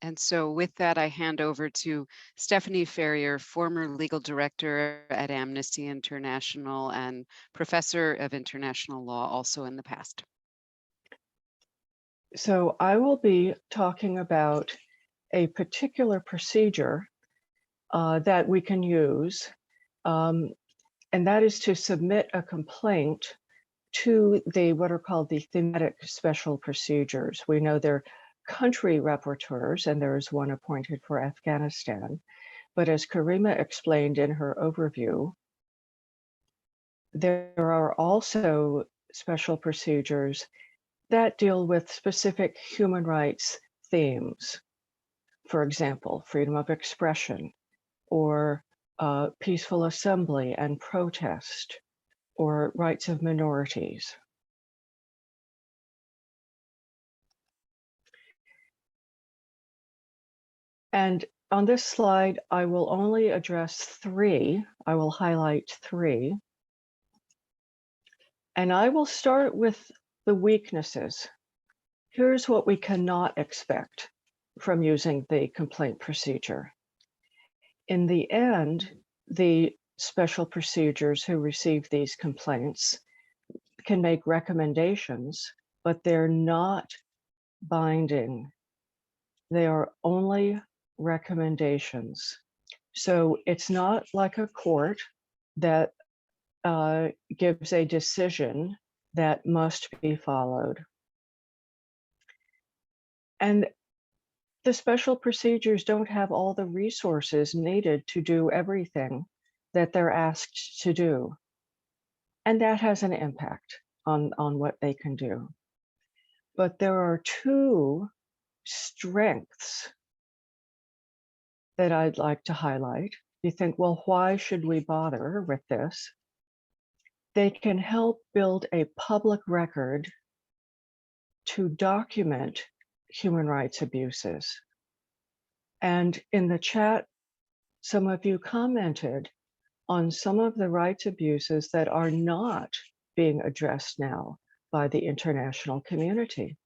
And so with that, I hand over to Stephanie Farrior, former legal director at Amnesty International and professor of international law also in the past. So I will be talking about a particular procedure that we can use, and that is to submit a complaint to what are called the thematic special procedures. We know they're country rapporteurs, and there is one appointed for Afghanistan. But as Karima explained in her overview, there are also special procedures that deal with specific human rights themes. For example, freedom of expression, or peaceful assembly and protest, or rights of minorities. And on this slide, I will only address three. I will highlight three. And I will start with the weaknesses. Here's what we cannot expect from using the complaint procedure. In the end, the special procedures who receive these complaints can make recommendations, but they're not binding. They are only recommendations. So it's not like a court that gives a decision that must be followed. And the special procedures don't have all the resources needed to do everything that they're asked to do. And that has an impact on what they can do. But there are two strengths that I'd like to highlight. You think, well, why should we bother with this? They can help build a public record to document human rights abuses. And in the chat, some of you commented on some of the rights abuses that are not being addressed now by the international community.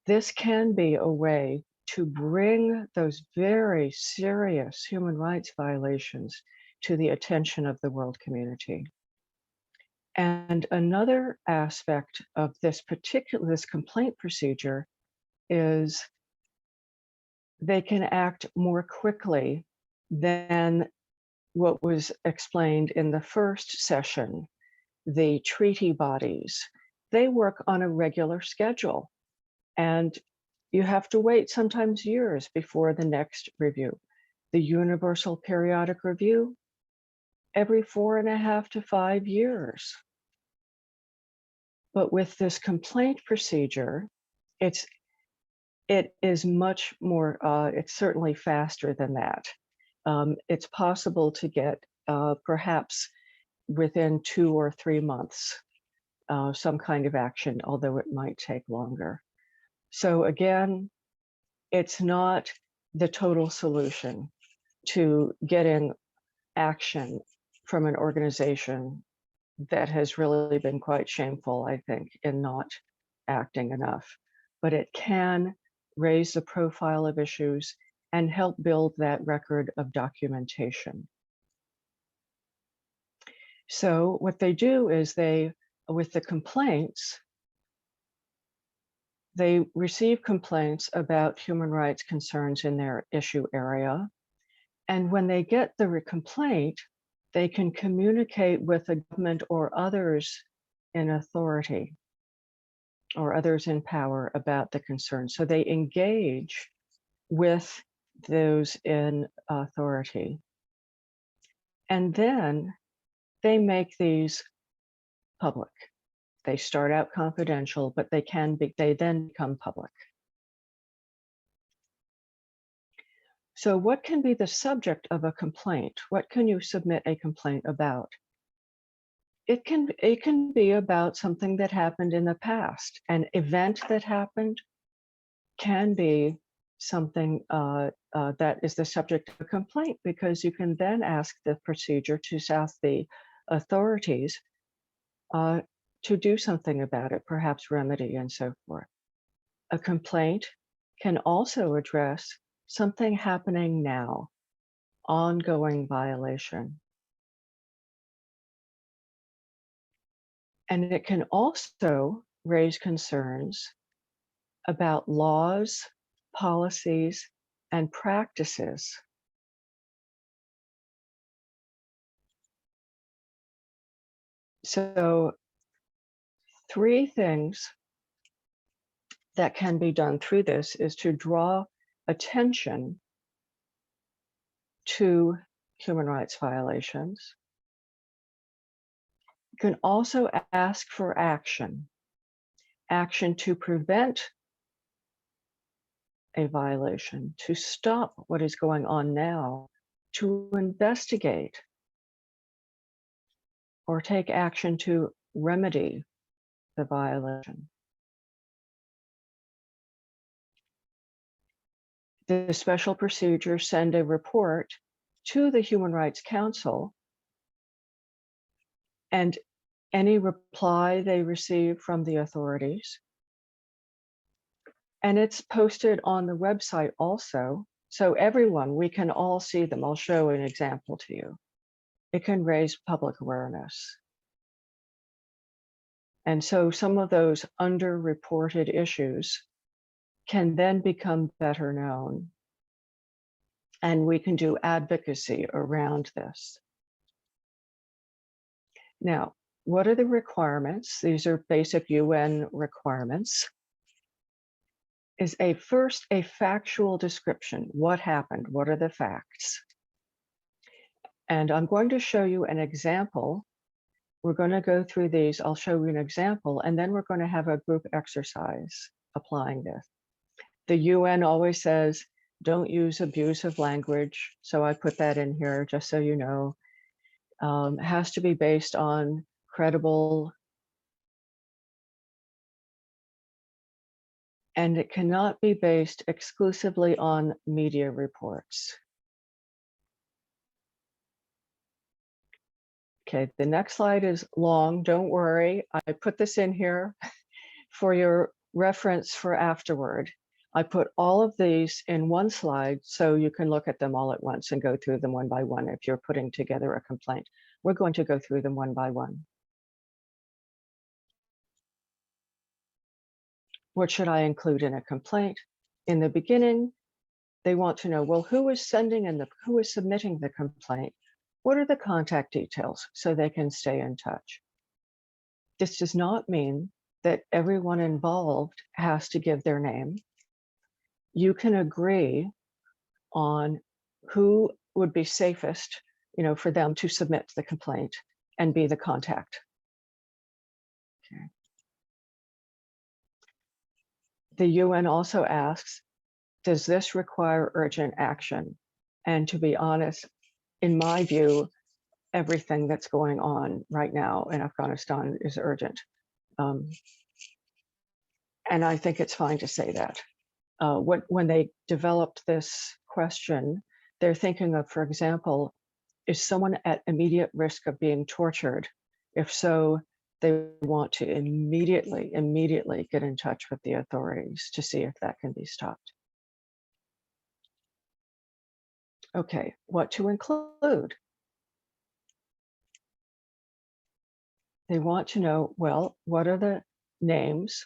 This can be a way to bring those very serious human rights violations to the attention of the world community. And another aspect of this complaint procedure is they can act more quickly than what was explained in the first session. The treaty bodies, they work on a regular schedule, and you have to wait sometimes years before the next review. The Universal Periodic Review, every 4.5 to 5 years. But with this complaint procedure, it is much more, it's certainly faster than that. It's possible to get perhaps within 2 or 3 months some kind of action, although it might take longer. So again, it's not the total solution to getting action from an organization that has really been quite shameful, I think, in not acting enough. But it can raise the profile of issues and help build that record of documentation. So what they do is with the complaints, they receive complaints about human rights concerns in their issue area. And when they get the complaint, they can communicate with the government or others in authority or others in power about the concern. So they engage with those in authority. And then they make these public. They start out confidential, but they then become public. So what can be the subject of a complaint? What can you submit a complaint about? It can be about something that happened in the past. An event that happened can be something that is the subject of a complaint, because you can then ask the procedure to ask the authorities to do something about it, perhaps remedy and so forth. A complaint can also address something happening now, ongoing violation. And it can also raise concerns about laws, policies, and practices. So, three things that can be done through this is to draw attention to human rights violations. You can also ask for action to prevent a violation, to stop what is going on now, to investigate, or take action to remedy the violation. The special procedures send a report to the Human Rights Council, and any reply they receive from the authorities. And it's posted on the website also, so everyone, we can all see them. I'll show an example to you. It can raise public awareness. And so some of those underreported issues can then become better known. And we can do advocacy around this. Now, what are the requirements? These are basic UN requirements. Is first a factual description. What happened? What are the facts? And I'm going to show you an example. We're going to go through these. I'll show you an example, and then we're going to have a group exercise applying this. The UN always says, don't use abusive language. So I put that in here just so you know. It has to be based on credible, and it cannot be based exclusively on media reports. Okay, the next slide is long, don't worry. I put this in here for your reference for afterward. I put all of these in one slide so you can look at them all at once and go through them one by one if you're putting together a complaint. We're going to go through them one by one. What should I include in a complaint? In the beginning, they want to know, well, who is sending and who is submitting the complaint? What are the contact details so they can stay in touch? This does not mean that everyone involved has to give their name. You can agree on who would be safest, for them to submit the complaint and be the contact. Okay. The UN also asks, does this require urgent action? And to be honest, in my view, everything that's going on right now in Afghanistan is urgent. And I think it's fine to say that. When they developed this question, they're thinking of, for example, is someone at immediate risk of being tortured? If so, they want to immediately get in touch with the authorities to see if that can be stopped. Okay, what to include? They want to know, well, what are the names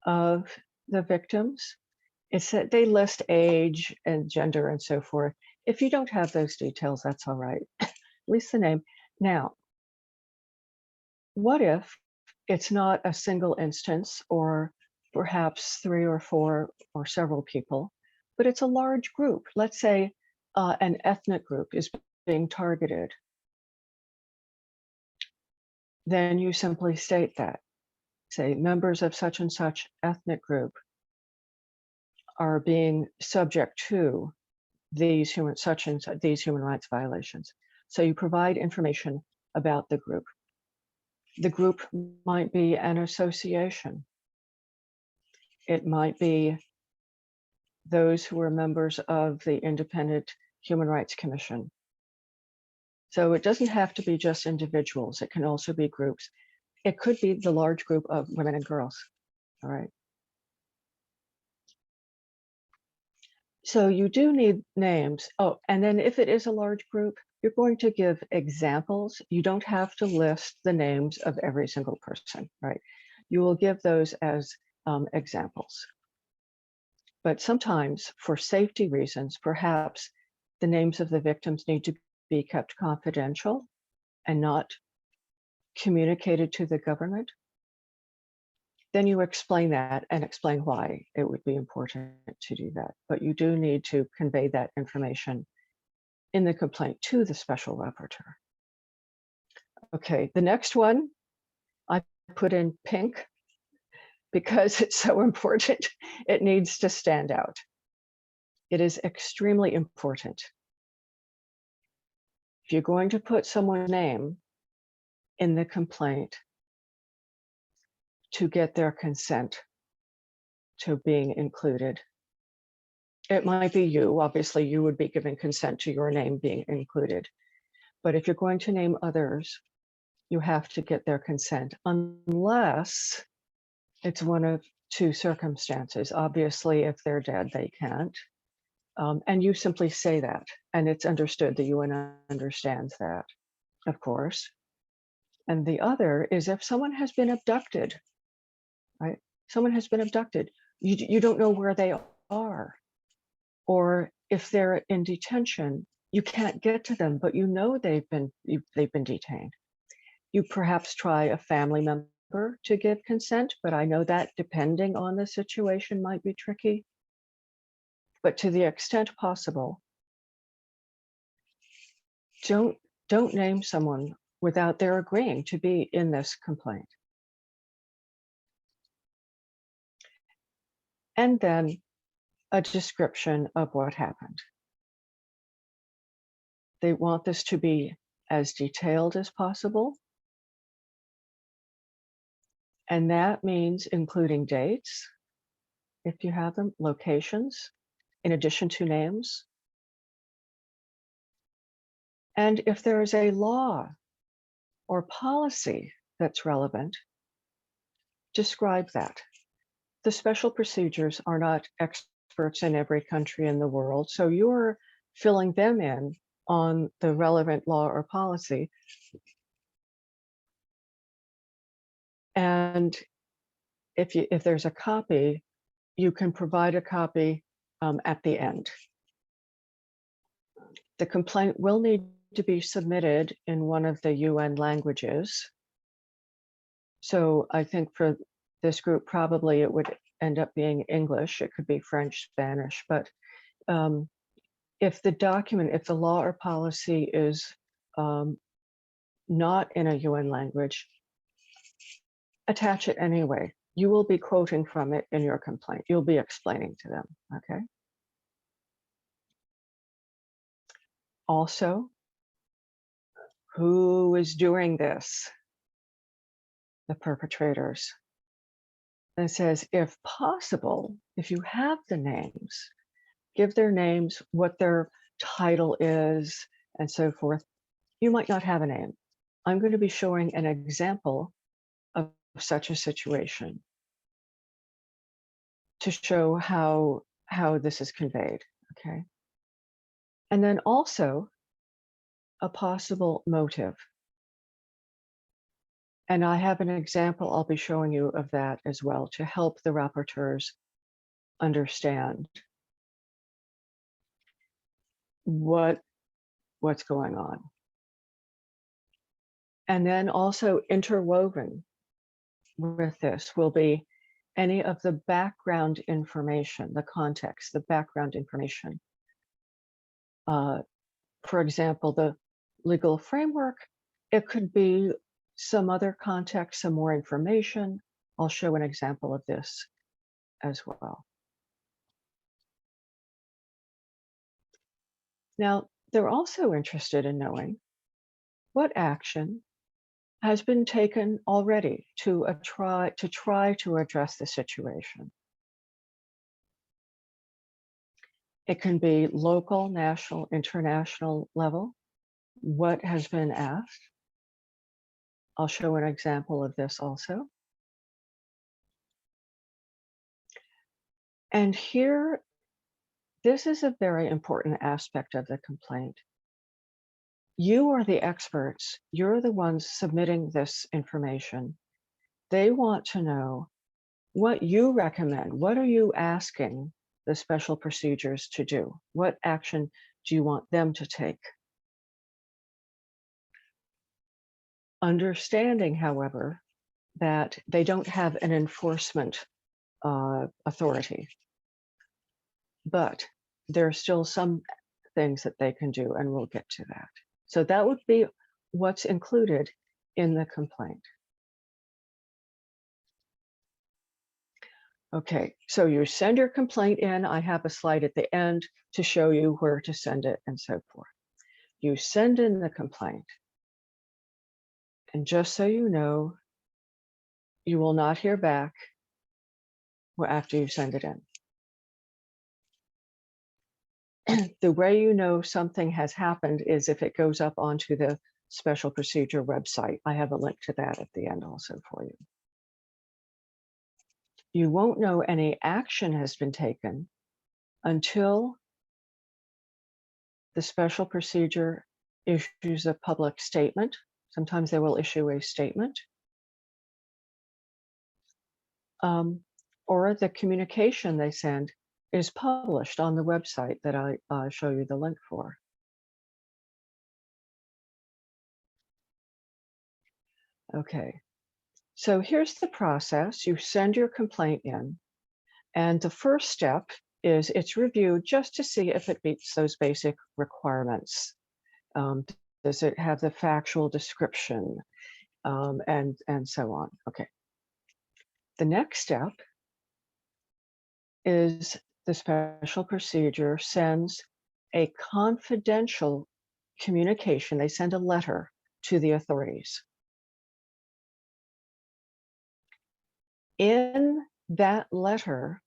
of the victims? It's that they list age and gender and so forth. If you don't have those details, that's all right. At least the name. Now, what if it's not a single instance or perhaps 3 or 4 or several people, but it's a large group? Let's say an ethnic group is being targeted. Then you simply state that. Say members of such and such ethnic group are being subject to these human rights violations. So you provide information about the group. The group might be an association. It might be those who are members of the Independent Human Rights Commission. So it doesn't have to be just individuals. It can also be groups. It could be the large group of women and girls. All right. So you do need names. Oh, and then if it is a large group, you're going to give examples. You don't have to list the names of every single person, right? You will give those as examples. But sometimes, for safety reasons, perhaps the names of the victims need to be kept confidential and not communicated to the government. Then you explain that and explain why it would be important to do that. But you do need to convey that information in the complaint to the special rapporteur. Okay, the next one I put in pink because it's so important. It needs to stand out. It is extremely important. If you're going to put someone's name in the complaint, to get their consent to being included. It might be you, obviously you would be giving consent to your name being included. But if you're going to name others, you have to get their consent, unless it's one of two circumstances. Obviously, if they're dead, they can't. And you simply say that, and it's understood, the UN understands that, of course. And the other is if someone has been abducted, right? Someone has been abducted. You don't know where they are. Or if they're in detention, you can't get to them, but you know they've been detained. You perhaps try a family member to give consent, but I know that depending on the situation might be tricky. But to the extent possible, don't name someone without their agreeing to be in this complaint. And then a description of what happened. They want this to be as detailed as possible. And that means including dates, if you have them, locations, in addition to names. And if there is a law or policy that's relevant, describe that. The special procedures are not experts in every country in the world, so you're filling them in on the relevant law or policy. And if there's a copy, you can provide a copy at the end. The complaint will need to be submitted in one of the UN languages. So I think for this group, probably it would end up being English. It could be French, Spanish, but if the document, if the law or policy is not in a UN language, attach it anyway. You will be quoting from it in your complaint. You'll be explaining to them, okay? Also, who is doing this? The perpetrators. And it says, if possible, if you have the names, give their names, what their title is, and so forth. You might not have a name. I'm going to be showing an example of such a situation to show how this is conveyed, okay? And then also a possible motive. And I have an example I'll be showing you of that as well to help the rapporteurs understand what's going on. And then also interwoven with this will be any of the background information, the context, the background information. For example, the legal framework, it could be some other context, some more information. I'll show an example of this as well. Now, they're also interested in knowing what action has been taken already to try to address the situation. It can be local, national, international level. What has been asked? I'll show an example of this also. And here, This is a very important aspect of the complaint. You are the experts. You're the ones submitting this information. They want to know what you recommend. What are you asking the special procedures to do? What action do you want them to take? Understanding, however, that they don't have an enforcement authority, but there are still some things that they can do, and we'll get to that. So that would be what's included in the complaint. Okay, so you send your complaint in. I have a slide at the end to show you where to send it and so forth. You send in the complaint. And just so you know, you will not hear back after you send it in. The way you know something has happened is if it goes up onto the special procedure website. I have a link to that at the end also for you. You won't know any action has been taken until the special procedure issues a public statement. Sometimes they will issue a statement. Or the communication they send is published on the website that I show you the link for. Okay, so here's the process. You send your complaint in, and the first step is it's reviewed just to see if it meets those basic requirements. Does it have the factual description, and so on? Okay. The next step is the special procedure sends a confidential communication. They send a letter to the authorities. In that letter,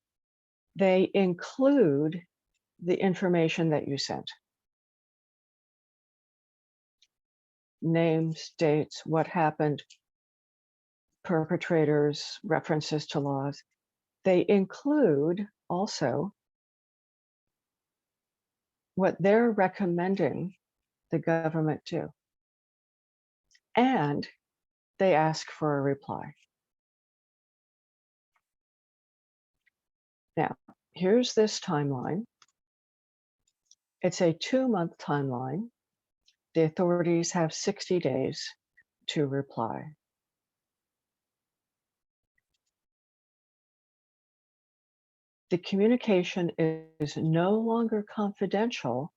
they include the information that you sent. Names, dates, what happened, perpetrators, references to laws. They include also what they're recommending the government do. And they ask for a reply. Now, here's this timeline. It's a 2-month timeline. The authorities have 60 days to reply. The communication is no longer confidential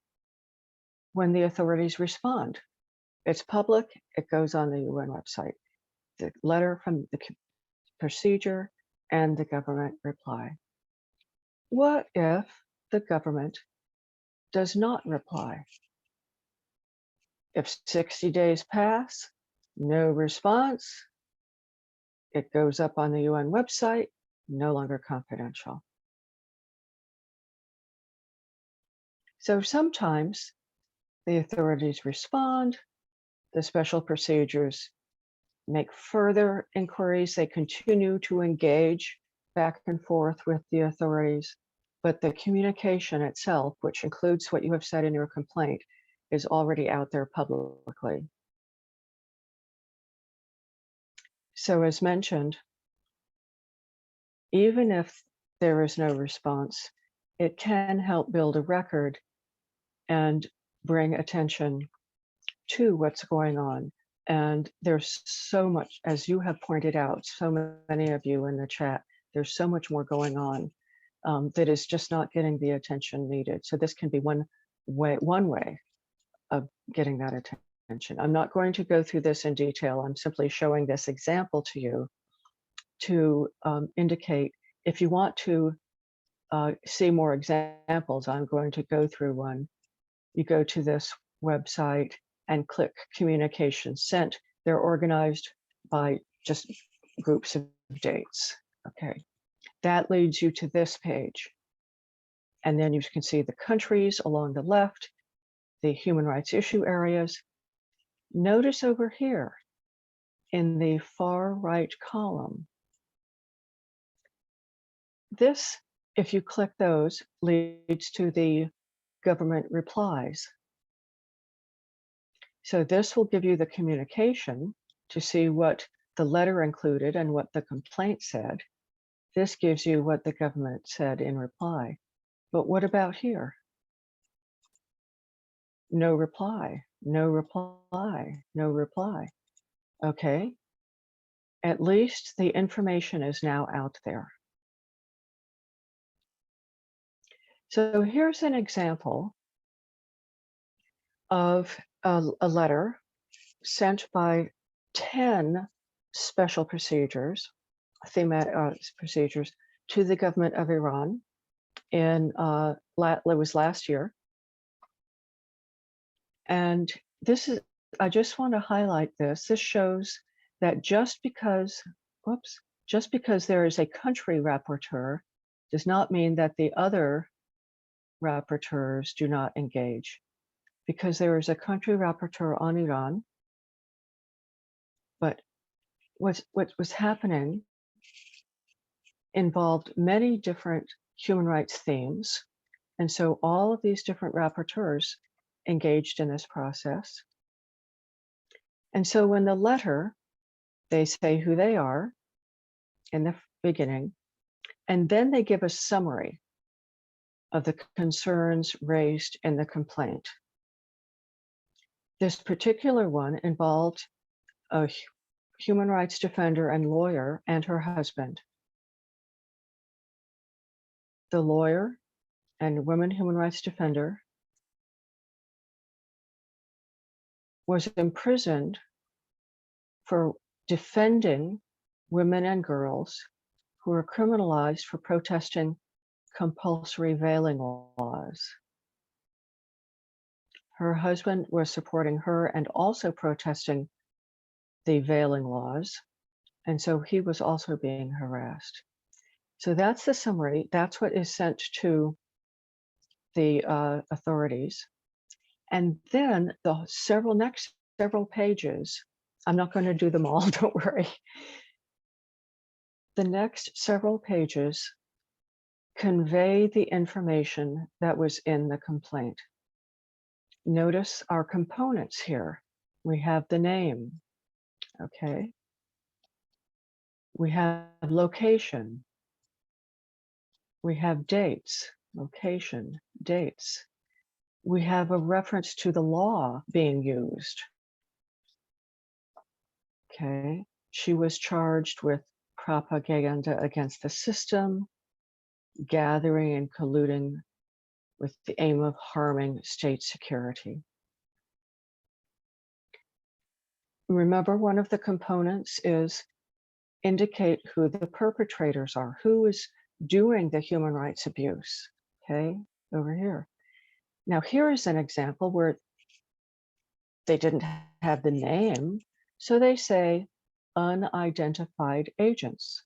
when the authorities respond. It's public, it goes on the UN website. The letter from the procedure and the government reply. What if the government does not reply? If 60 days pass, no response, it goes up on the UN website, no longer confidential. So sometimes the authorities respond, the special procedures make further inquiries, they continue to engage back and forth with the authorities, but the communication itself, which includes what you have said in your complaint, is already out there publicly. So as mentioned, even if there is no response, it can help build a record and bring attention to what's going on. And there's so much, as you have pointed out, so many of you in the chat, there's so much more going on that is just not getting the attention needed. So this can be one way of getting that attention. I'm not going to go through this in detail. I'm simply showing this example to you to indicate if you want to see more examples. I'm going to go through one. You go to this website and click communication sent. They're organized by just groups of dates. Okay, that leads you to this page. And then you can see the countries along the left, the human rights issue areas. Notice over here in the far right column, this if you click those, leads to the government replies. So this will give you the communication to see what the letter included and what the complaint said. This gives you what the government said in reply. But what about here? No reply, no reply, no reply. Okay, at least the information is now out there. So here's an example of a letter sent by 10 special procedures, thematic procedures, to the government of Iran in it was last year. And this is, I just want to highlight this. This shows that just because there is a country rapporteur does not mean that the other rapporteurs do not engage. Because there is a country rapporteur on Iran, but what was happening involved many different human rights themes. And so all of these different rapporteurs engaged in this process. And so when the letter, they say who they are in the beginning, and then they give a summary of the concerns raised in the complaint. This particular one involved a human rights defender and lawyer and her husband. The lawyer and women human rights defender was imprisoned for defending women and girls who were criminalized for protesting compulsory veiling laws. Her husband was supporting her and also protesting the veiling laws, and so he was also being harassed. So that's the summary. That's what is sent to the authorities. And then the next several pages, I'm not going to do them all, don't worry. The next several pages convey the information that was in the complaint. Notice our components here. We have the name, okay? We have location. We have dates, location, dates. We have a reference to the law being used. Okay, she was charged with propaganda against the system, gathering and colluding with the aim of harming state security. Remember, one of the components is indicate who the perpetrators are, who is doing the human rights abuse, okay, over here. Now, here is an example where they didn't have the name, so they say unidentified agents.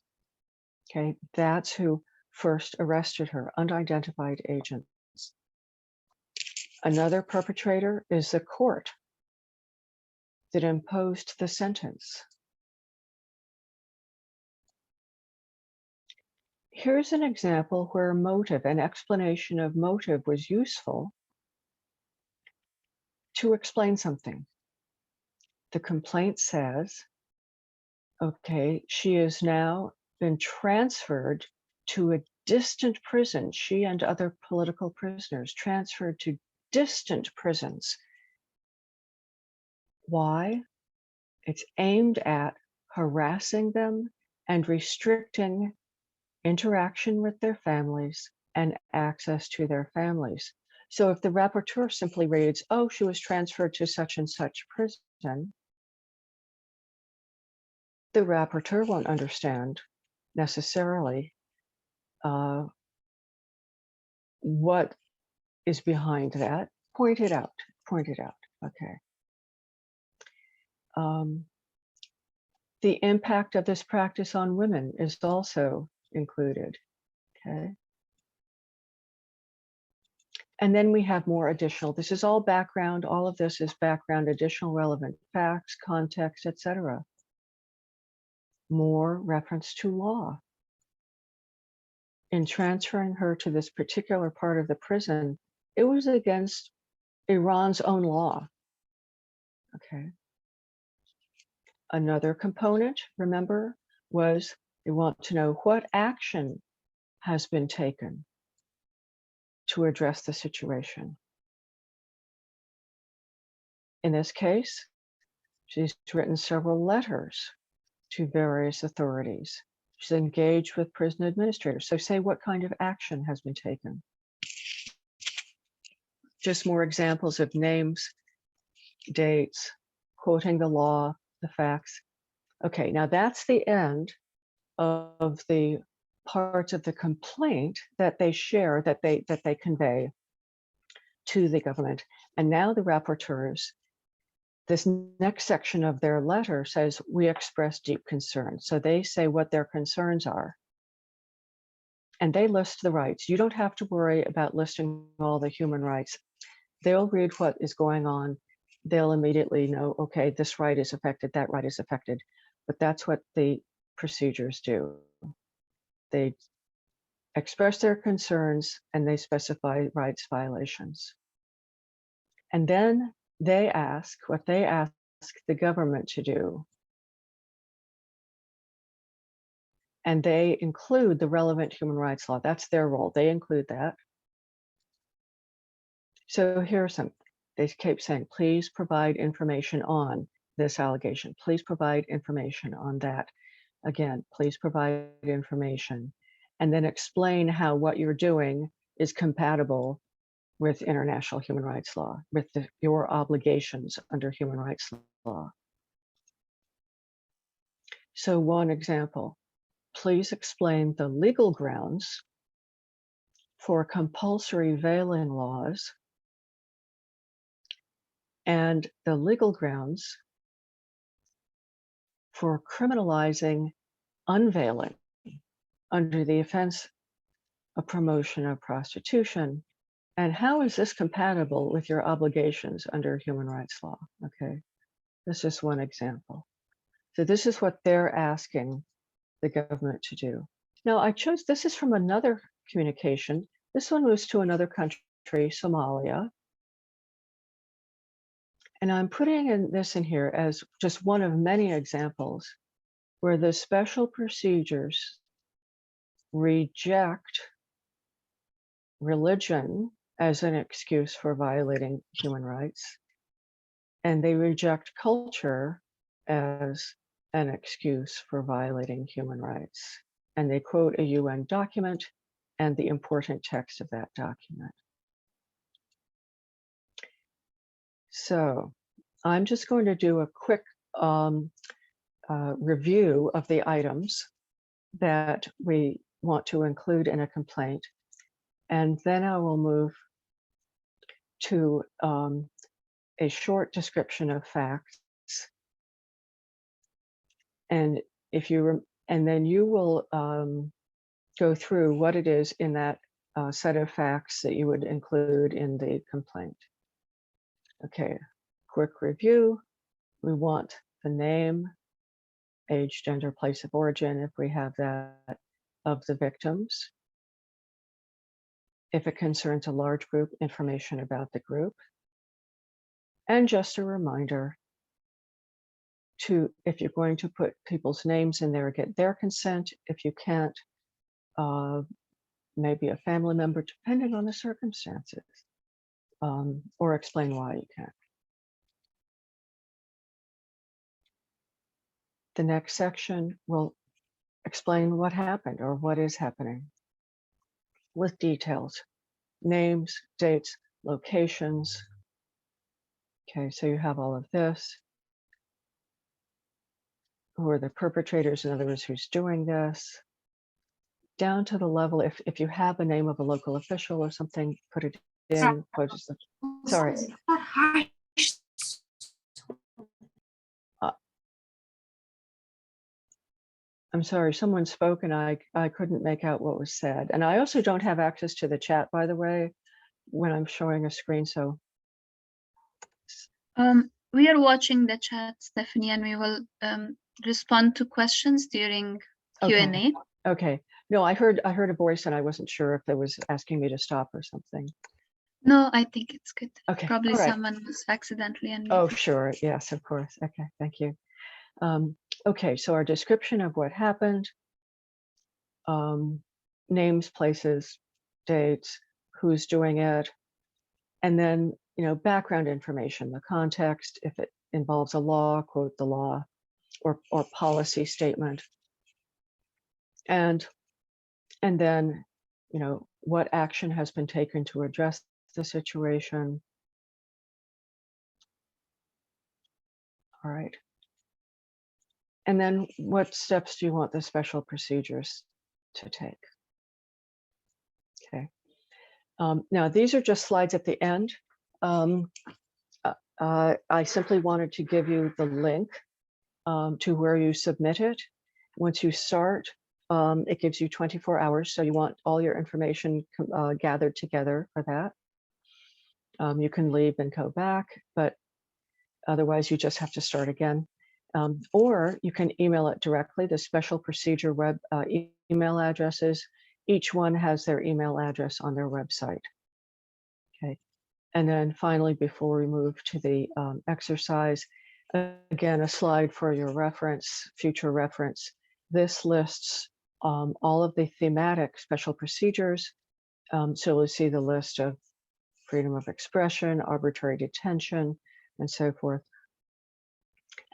Okay, that's who first arrested her, unidentified agents. Another perpetrator is the court that imposed the sentence. Here's an example where motive, an explanation of motive was useful to explain something. The complaint says, okay, she has now been transferred to a distant prison. She and other political prisoners transferred to distant prisons. Why? It's aimed at harassing them and restricting interaction with their families and access to their families. So if the rapporteur simply reads, oh, she was transferred to such and such prison, the rapporteur won't understand necessarily what is behind that. Point it out, okay. The impact of this practice on women is also included, okay? And then we have more additional, this is all background, all of this is background, additional relevant facts, context, etc. More reference to law. in transferring her to this particular part of the prison, it was against Iran's own law. Okay. Another component, remember, was they want to know what action has been taken to address the situation. In this case, she's written several letters to various authorities. She's engaged with prison administrators. So say what kind of action has been taken. Just more examples of names, dates, quoting the law, the facts. Okay, now that's the end of the parts of the complaint that they share, that they convey to the government. And now the rapporteurs, this next section of their letter says, we express deep concern. So they say what their concerns are. And they list the rights. You don't have to worry about listing all the human rights. They'll read what is going on. They'll immediately know, okay, this right is affected, that right is affected. But that's what the procedures do. They express their concerns and they specify rights violations. And then they ask what they ask the government to do. And they include the relevant human rights law. That's their role. They include that. So here's some, they keep saying, please provide information on this allegation. Please provide information on that. Again, please provide information. And then explain how what you're doing is compatible with international human rights law, with your obligations under human rights law. So one example, please explain the legal grounds for compulsory veiling laws and the legal grounds for criminalizing unveiling under the offense of promotion of prostitution. And how is this compatible with your obligations under human rights law? Okay, this is one example. So this is what they're asking the government to do. Now I chose, this is from another communication. This one was to another country, Somalia. And I'm putting this in here as just one of many examples where the special procedures reject religion as an excuse for violating human rights, and they reject culture as an excuse for violating human rights. And they quote a UN document and the important text of that document. So I'm just going to do a quick review of the items that we want to include in a complaint. And then I will move to a short description of facts. And if you, and then you will go through what it is in that set of facts that you would include in the complaint. Okay, quick review. We want the name, age, gender, place of origin, if we have that, of the victims. If it concerns a large group, information about the group. And just a reminder to, if you're going to put people's names in there, get their consent. If you can't, maybe a family member, depending on the circumstances, or explain why you can't. The next section will explain what happened or what is happening with details, names, dates, locations. Okay, so you have all of this. Who are the perpetrators? In other words, who's doing this? Down to the level, if you have a name of a local official or something, put it in. Sorry. I'm sorry, someone spoke and I couldn't make out what was said. And I also don't have access to the chat, by the way, when I'm showing a screen, so. We are watching the chat, Stephanie, and we will respond to questions during Q&A. Okay, No, I heard a voice and I wasn't sure if it was asking me to stop or something. No, I think it's good. Okay, Probably all right. someone was accidentally unmuted. Oh, sure. Yes, of course. Okay, thank you. Okay, so our description of what happened, names, places, dates, who's doing it, and then, background information, the context, if it involves a law, quote the law, or policy statement. And then, what action has been taken to address the situation. All right. And then what steps do you want the special procedures to take? Okay. Now, these are just slides at the end. I simply wanted to give you the link to where you submit it. Once you start, it gives you 24 hours. So you want all your information gathered together for that. You can leave and go back, but otherwise you just have to start again. Or you can email it directly. The special procedure web email addresses, each one has their email address on their website. Okay. And then finally, before we move to the exercise, again, a slide for your reference, future reference. This lists all of the thematic special procedures. So you'll see the list of freedom of expression, arbitrary detention, and so forth.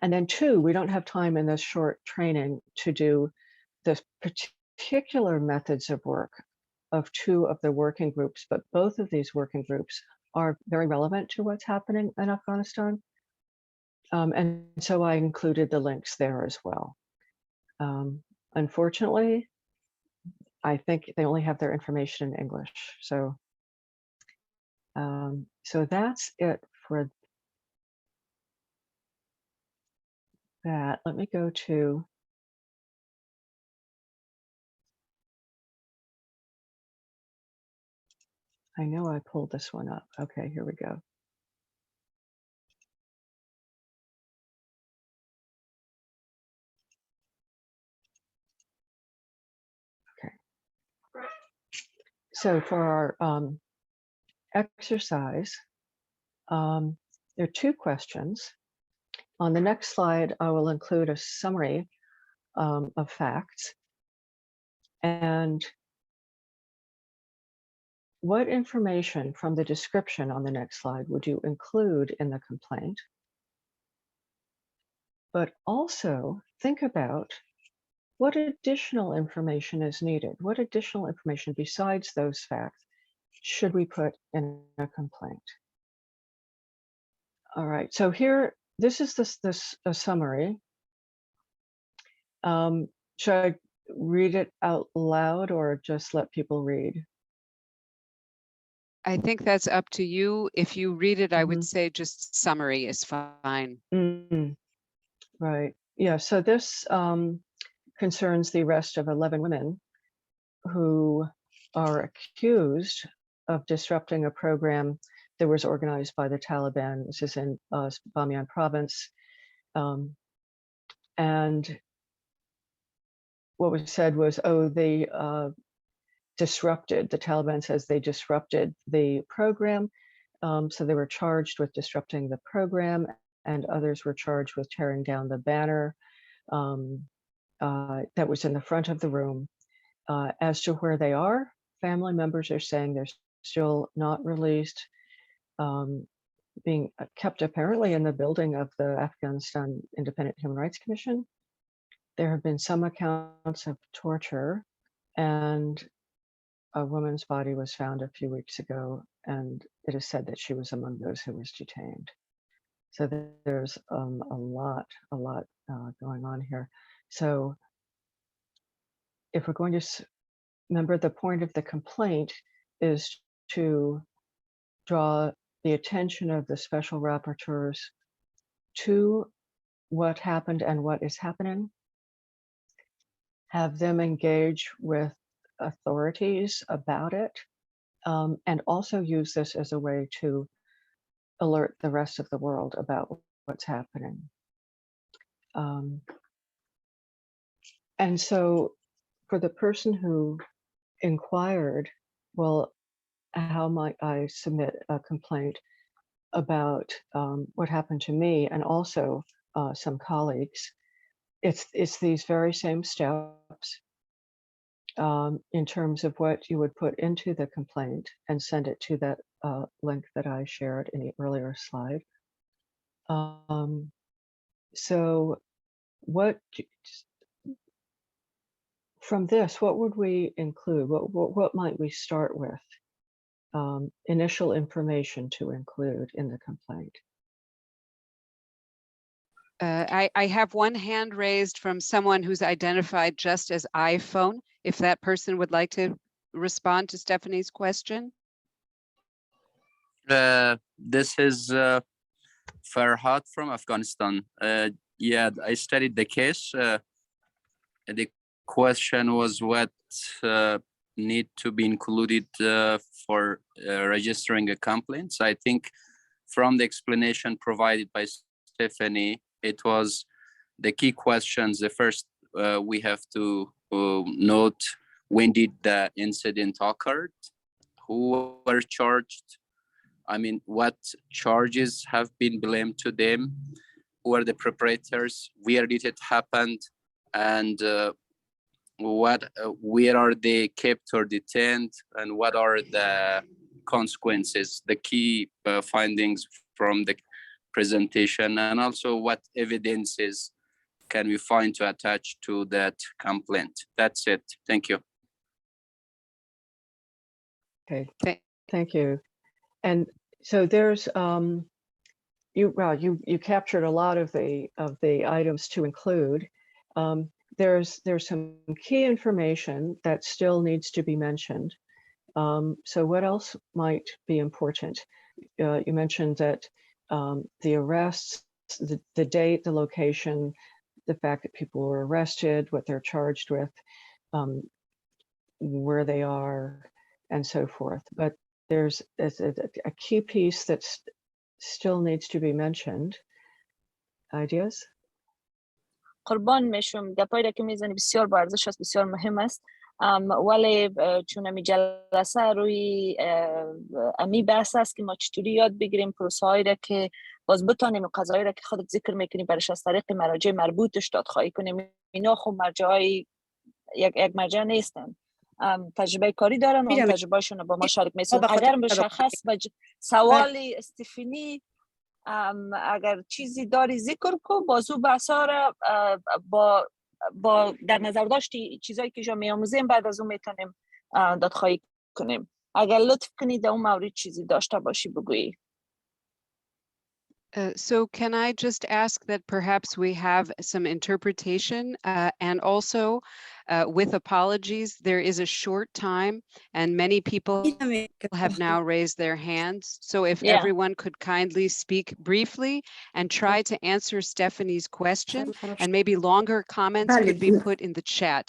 And then two, we don't have time in this short training to do the particular methods of work of two of the working groups, but both of these working groups are very relevant to what's happening in Afghanistan. And so I included the links there as well. Unfortunately, I think they only have their information in English. So, so that's it for that. Let me go to, I know I pulled this one up. Okay, here we go. Okay. So for our exercise, there are two questions. On the next slide, I will include a summary of facts. And what information from the description on the next slide would you include in the complaint? But also think about what additional information is needed. What additional information besides those facts should we put in a complaint? All right, so here, this is a summary. Should I read it out loud or just let people read? I think that's up to you. If you read it, I would Mhm. say just summary is fine. Right. Yeah. So this concerns the arrest of 11 women who are accused of disrupting a program that was organized by the Taliban. This is in Bamiyan province. And what was said was, oh, they disrupted, the Taliban says they disrupted the program. So they were charged with disrupting the program, and others were charged with tearing down the banner that was in the front of the room. As to where they are, family members are saying they're still not released, being kept apparently in the building of the Afghanistan Independent Human Rights Commission. There have been some accounts of torture, and a woman's body was found a few weeks ago, and it is said that she was among those who was detained. So there's a lot going on here. So if we're going to remember, the point of the complaint is to draw the attention of the special rapporteurs to what happened and what is happening, have them engage with authorities about it, and also use this as a way to alert the rest of the world about what's happening. And so for the person who inquired, well, how might I submit a complaint about what happened to me and also some colleagues? It's these very same steps in terms of what you would put into the complaint and send it to that link that I shared in the earlier slide. So what, from this, what would we include? What might we start with? Initial information to include in the complaint. I have one hand raised from someone who's identified just as iPhone, if that person would like to respond to Stephanie's question. This is Farhad from Afghanistan. Yeah, I studied the case. The question was what need to be included for registering a complaint. So I think from the explanation provided by Stephanie, it was the key questions. The first, we have to note when did the incident occurred, who were charged, I mean, what charges have been blamed to them, who are the perpetrators, where did it happen, and where are they kept or detained, and what are the consequences, the key findings from the presentation, and also what evidences can we find to attach to that complaint. That's it. Thank you. Okay, thank you. And so there's you captured a lot of the items to include. There's some key information that still needs to be mentioned. So what else might be important? You mentioned that the arrests, the date, the location, the fact that people were arrested, what they're charged with, where they are, and so forth. But there's a key piece that still needs to be mentioned. Ideas? قربان میشم گپایی که میزنی بسیار با ارزش است، بسیار مهم است، ولی چون امی جلسه روی امی بحث است که ما چطوری یاد بگیریم پروسه هایی را که باز بتانیم قضایی را که خودت ذکر میکنیم برش از طریق مراجع مربوطش دادخواهی کنیم. اینا خب مرجع های یک مرجع نیستن، تجربه کاری دارن و اون تجربهشون رو با ما شریک میسن. اگر مشخص سوال استفانی اگر چیزی داری ذکر کو، بازو بحثا را با در نظر داشتی چیزایی که جا میاموزیم بعد از اون میتونیم دادخواهی کنیم. اگر لطف کنید در اون مورد چیزی داشته باشی بگویی. So can I just ask that perhaps we have some interpretation and also with apologies, there is a short time and many people have now raised their hands. So if everyone could kindly speak briefly and try to answer Stephanie's question, and maybe longer comments could be put in the chat.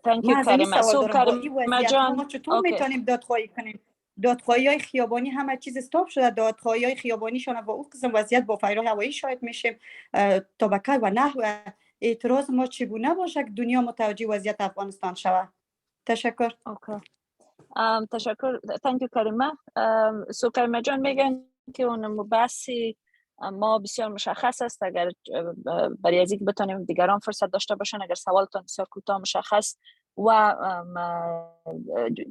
Thank you, Karima. So Karima John, چطور میتونیم دادخواهی کنیم؟ دادخواهی‌های خیابانی همه چیز استاپ شده. دادخواهی‌های خیابانیشان با اون قسم وضعیت با فایرال هوایی شاهد میشیم. طبقه و نحو اعتراض ما چگونه باشه که دنیا متوجه وضعیت افغانستان شود. تشکر. تشکر. Thank you, Karima. So Karima جان میگن که اون بحثی ما بسیار مشخص است. اگر برای از اینکه بتونیم دیگران فرصت داشته باشن، اگر سوالتون بسیار کوتاه مشخص و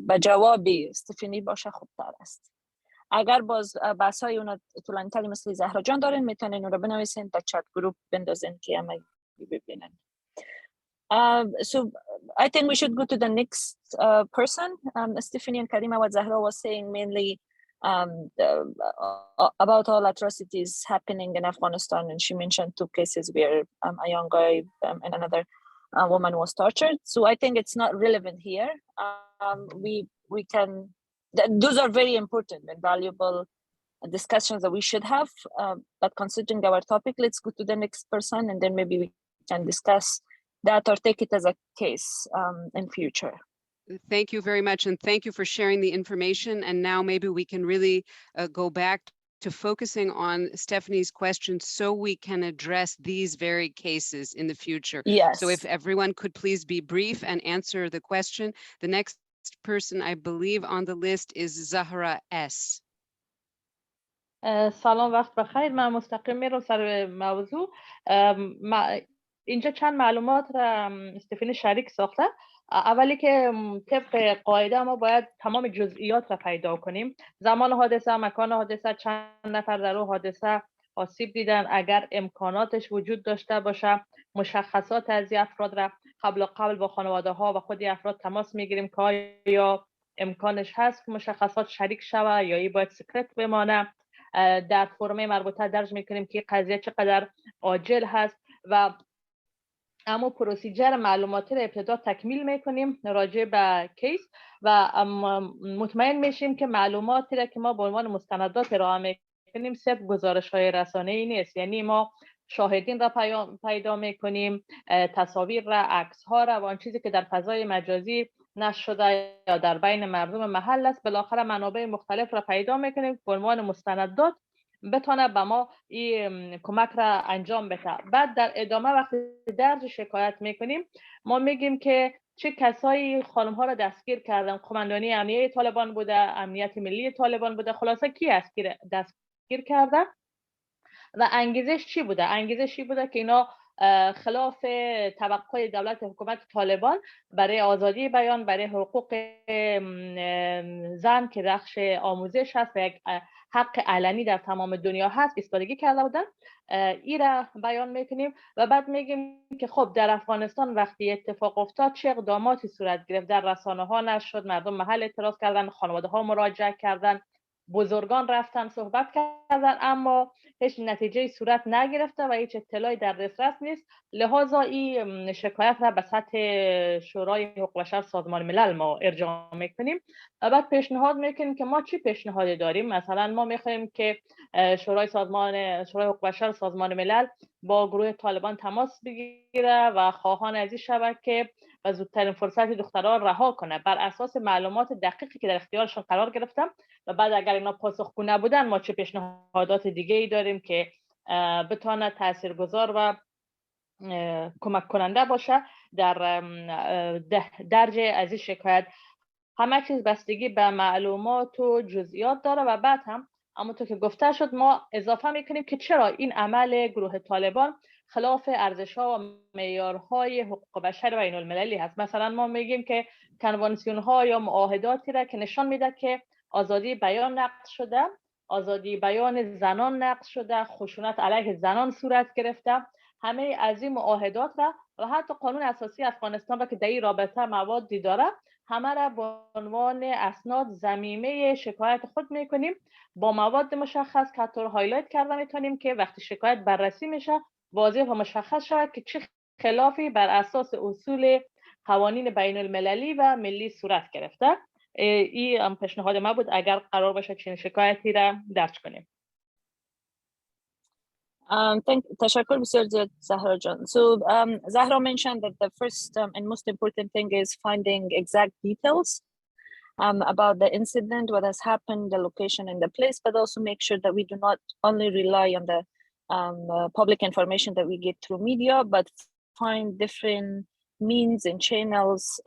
به جواب استفانی باشه خوبتر است. اگر باز بحث‌های اون طولانی‌تری مثل زهرا جان دارین میتونین اون رو بنویسین تا چت گروپ بندازین که همه ببینن. So I think we should go to the next person. Stephanie and Karima, what Zahra was saying mainly about all atrocities happening in Afghanistan, and she mentioned 2 cases where a young guy and another woman was tortured. So I think it's not relevant here. We can, those are very important and valuable discussions that we should have, but considering our topic, let's go to the next person and then maybe we can discuss that or take it as a case in future. Thank you very much, and thank you for sharing the information. And now maybe we can really go back to focusing on Stephanie's questions so we can address these very cases in the future. Yes. So if everyone could please be brief and answer the question. The next person I believe on the list is Zahra S. سلام وقت بخیر. من مستقیم میرم سر موضوع. اینجا چند معلومات را استفانی شریک ساخته. اولی که طبق قاعده ما باید تمام جزئیات را پیدا کنیم. زمان حادثه، مکان حادثه، چند نفر در اون حادثه آسیب دیدن، اگر امکاناتش وجود داشته باشه، مشخصات از افراد را قبل با خانواده ها و خود افراد تماس میگیریم که آیا امکانش هست که مشخصات شریک شوه یا ای باید سکرت بمانه. در فرم مربوطه درج میکنیم که قضیه چقدر عاجل هست و اما پروسیجر معلوماتی را ابتدا تکمیل میکنیم راجع به کیس و مطمئن میشیم که معلوماتی را که ما به عنوان مستندات ارائه میکنیم صرف گزارش های رسانه‌ای نیست. یعنی ما شاهدین را پیدا میکنیم، تصاویر را، عکس ها را و آن چیزی که در فضای مجازی نشر شده یا در بین مردم محل است، بالاخره منابع مختلف را پیدا میکنیم به عنوان مستندات بتونه به ما این کمک را انجام بده. بعد در ادامه وقتی درج شکایت میکنیم ما میگیم که چه کسایی خانم ها را دستگیر کردن، قماندانی امنیه طالبان بوده، امنیت ملی طالبان بوده، خلاصه کی است که دستگیر کرده و انگیزش چی بوده. انگیزش چی بوده که اینا خلاف توقع دولت حکومت طالبان برای آزادی بیان، برای حقوق زن که بخش آموزش هست و یک حق علنی در تمام دنیا هست ایستادگی کرده بودن. این را بیان میکنیم و بعد میگیم که خب در افغانستان وقتی اتفاق افتاد چه اقداماتی صورت گرفت. در رسانه ها نشر شد، مردم محل اعتراض کردن، خانواده ها مراجعه کردن، بزرگان رفتن صحبت کردن، اما هیچ نتیجه صورت نگرفته و هیچ اطلاعی در دسترس نیست. لذا این شکایت را به سطح شورای حقوق بشر سازمان ملل ما ارجاع میکنیم و بعد پیشنهاد میکنیم که ما چی پیشنهادی داریم. مثلا ما میخوایم که شورای حقوق بشر سازمان ملل با گروه طالبان تماس بگیره و خواهان از این شبکه و زودترین فرصت دختران رها کنه بر اساس معلومات دقیقی که در اختیارشون قرار گرفتم و بعد اگر اینا پاسخگو نبودن ما چه پیشنهادات دیگه ای داریم که بتونه تاثیرگذار و کمک کننده باشه در درج از این شکایت. همه چیز بستگی به معلومات و جزئیات داره و بعد هم اما تو که گفته شد ما اضافه میکنیم که چرا این عمل گروه طالبان خلاف ارزش‌ها و معیارهای حقوق بشر و بین المللی هست. مثلا ما میگیم که کنوانسیون‌ها یا معاهداتی را که نشان میده که آزادی بیان نقض شده، آزادی بیان زنان نقض شده، خشونت علیه زنان صورت گرفته، همه از این معاهدات را و حتی قانون اساسی افغانستان را که در این رابطه موادی داره همه را به عنوان اسناد ضمیمه شکایت خود میکنیم با مواد مشخص که طور هایلایت کرده میتونیم که وقتی شکایت بررسی میشه واضح و مشخص شود که چه خلافی بر اساس اصول قوانین بین المللی و ملی صورت گرفته. این پیشنهاد ما بود اگر قرار باشه چنین شکایتی را درج کنیم. تشکر بسیار زیاد زهرا جان. So Zahra mentioned that the first and most important thing is finding exact details about the incident, what has happened, the location and the place, but also make sure that we do not only rely on the public information that we get through media, but find different means and channels,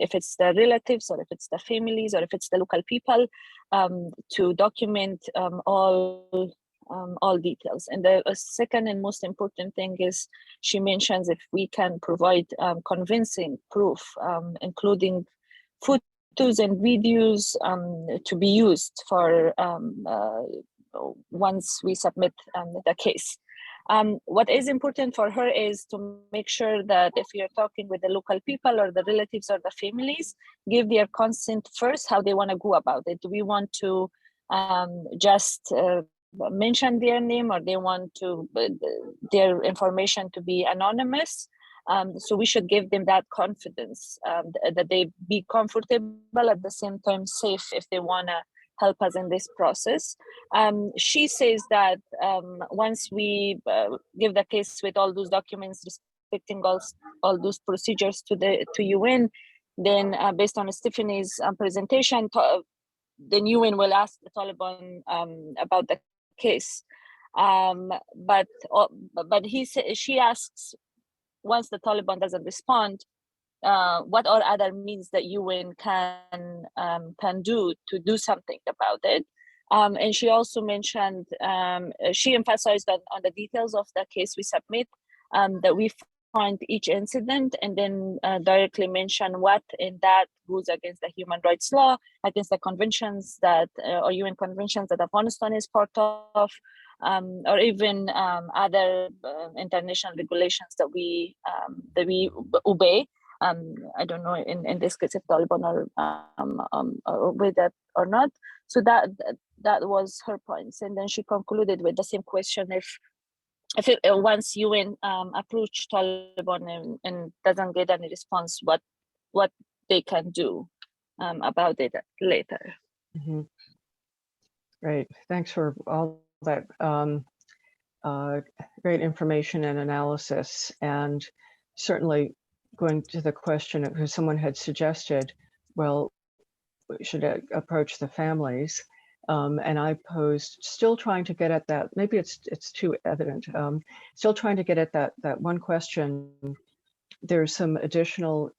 if it's the relatives or if it's the families or if it's the local people, to document all details. And the second and most important thing is she mentions if we can provide convincing proof, including photos and videos to be used for once we submit the case. What is important for her is to make sure that if you're talking with the local people or the relatives or the families, give their consent first, how they want to go about it. Do we want to just mention their name, or they want to their information to be anonymous? So we should give them that confidence, that they be comfortable at the same time safe if they want to help us in this process. She says that once we give the case with all those documents respecting all those procedures to UN, then based on Stephanie's presentation, then UN will ask the Taliban about the case. But she asks, once the Taliban doesn't respond, what are other means that UN can do to do something about it? And she also mentioned, she emphasized on the details of the case we submit, that we find each incident and then directly mention what in that goes against the human rights law, against the conventions that, or UN conventions that Afghanistan is part of, or even other international regulations that we obey. I don't know in this case if Taliban are obey that or not. So that was her points, and then she concluded with the same question: if once UN approach Taliban and doesn't get any response, what they can do about it later. Mm-hmm. Great, thanks for all that great information and analysis, and certainly going to the question of who someone had suggested, well, we should approach the families. And I posed, still trying to get at that, maybe it's too evident, still trying to get at that one question. There's some additional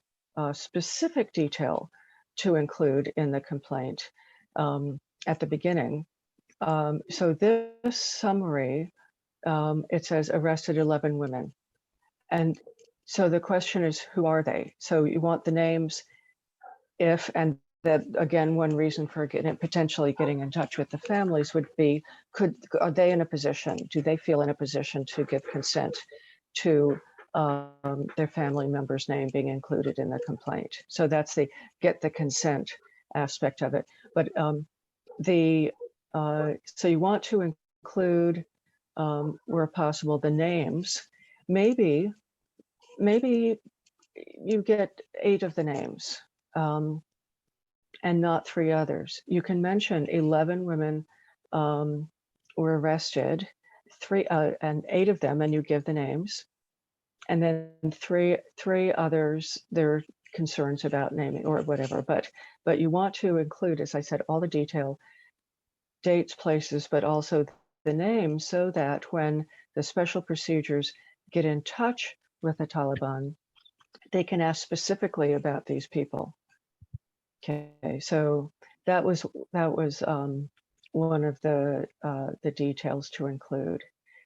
specific detail to include in the complaint at the beginning. So this summary, it says arrested 11 women. And so the question is, who are they? So you want the names, if, and that again, one reason for potentially getting in touch with the families would be, are they in a position, do they feel in a position to give consent to their family member's name being included in the complaint? So that's the get the consent aspect of it. But so you want to include, where possible, the names. Maybe you get 8 of the names. And not 3 others. You can mention 11 women were arrested, 3 and 8 of them, and you give the names, and then three others. There are concerns about naming or whatever, but you want to include, as I said, all the detail, dates, places, but also the names, so that when the special procedures get in touch with the Taliban, they can ask specifically about these people. Okay, so that was one of the details to include.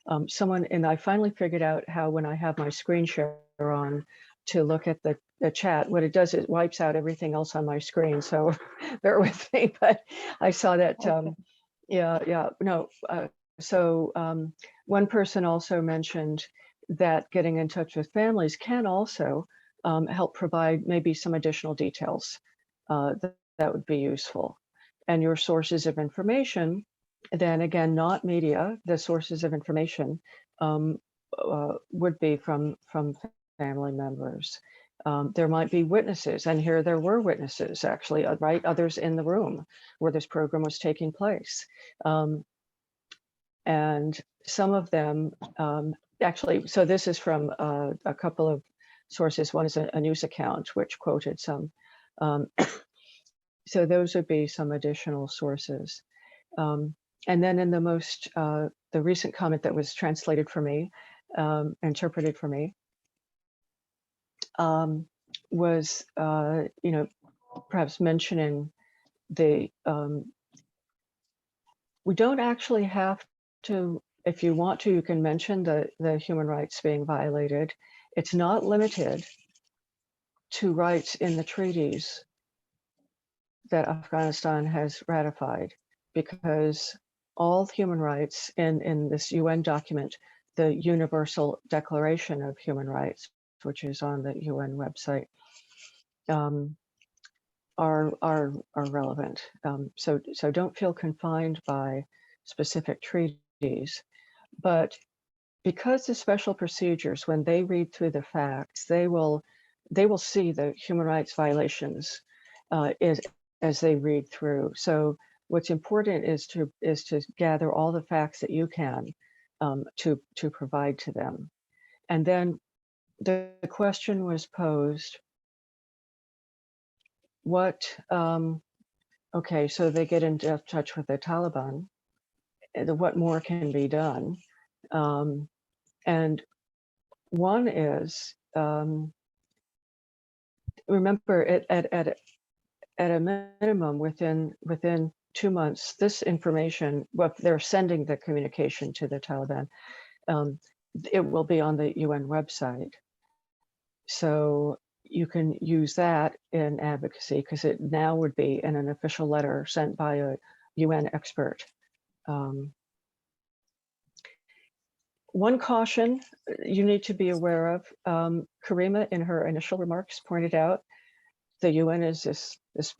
And I finally figured out how, when I have my screen share on, to look at the chat. What it does, it wipes out everything else on my screen. So bear with me. But I saw that. One person also mentioned that getting in touch with families can also help provide maybe some additional details. That would be useful. And your sources of information, then again, not media, the sources of information would be from family members. There might be witnesses, and here there were witnesses, actually, right? Others in the room where this program was taking place. And some of them, actually, so this is from a couple of sources. One is a news account, which quoted some. So those would be some additional sources. And then in the recent comment that was translated for me, interpreted for me, was, perhaps mentioning the, we don't actually have to, if you want to, you can mention the human rights being violated. It's not limited to rights in the treaties that Afghanistan has ratified, because all human rights in this UN document, the Universal Declaration of Human Rights, which is on the UN website, are relevant. So don't feel confined by specific treaties, but because the special procedures, when they read through the facts, they will see the human rights violations as they read through. So what's important is to gather all the facts that you can to provide to them. And then the question was posed, what Okay, so they get in touch with the Taliban. What more can be done? And one is, remember, at a minimum, within 2 months, this information, well, they're sending the communication to the Taliban. It will be on the UN website. So you can use that in advocacy, because it now would be in an official letter sent by a UN expert. One caution you need to be aware of, Karima in her initial remarks pointed out, the UN is this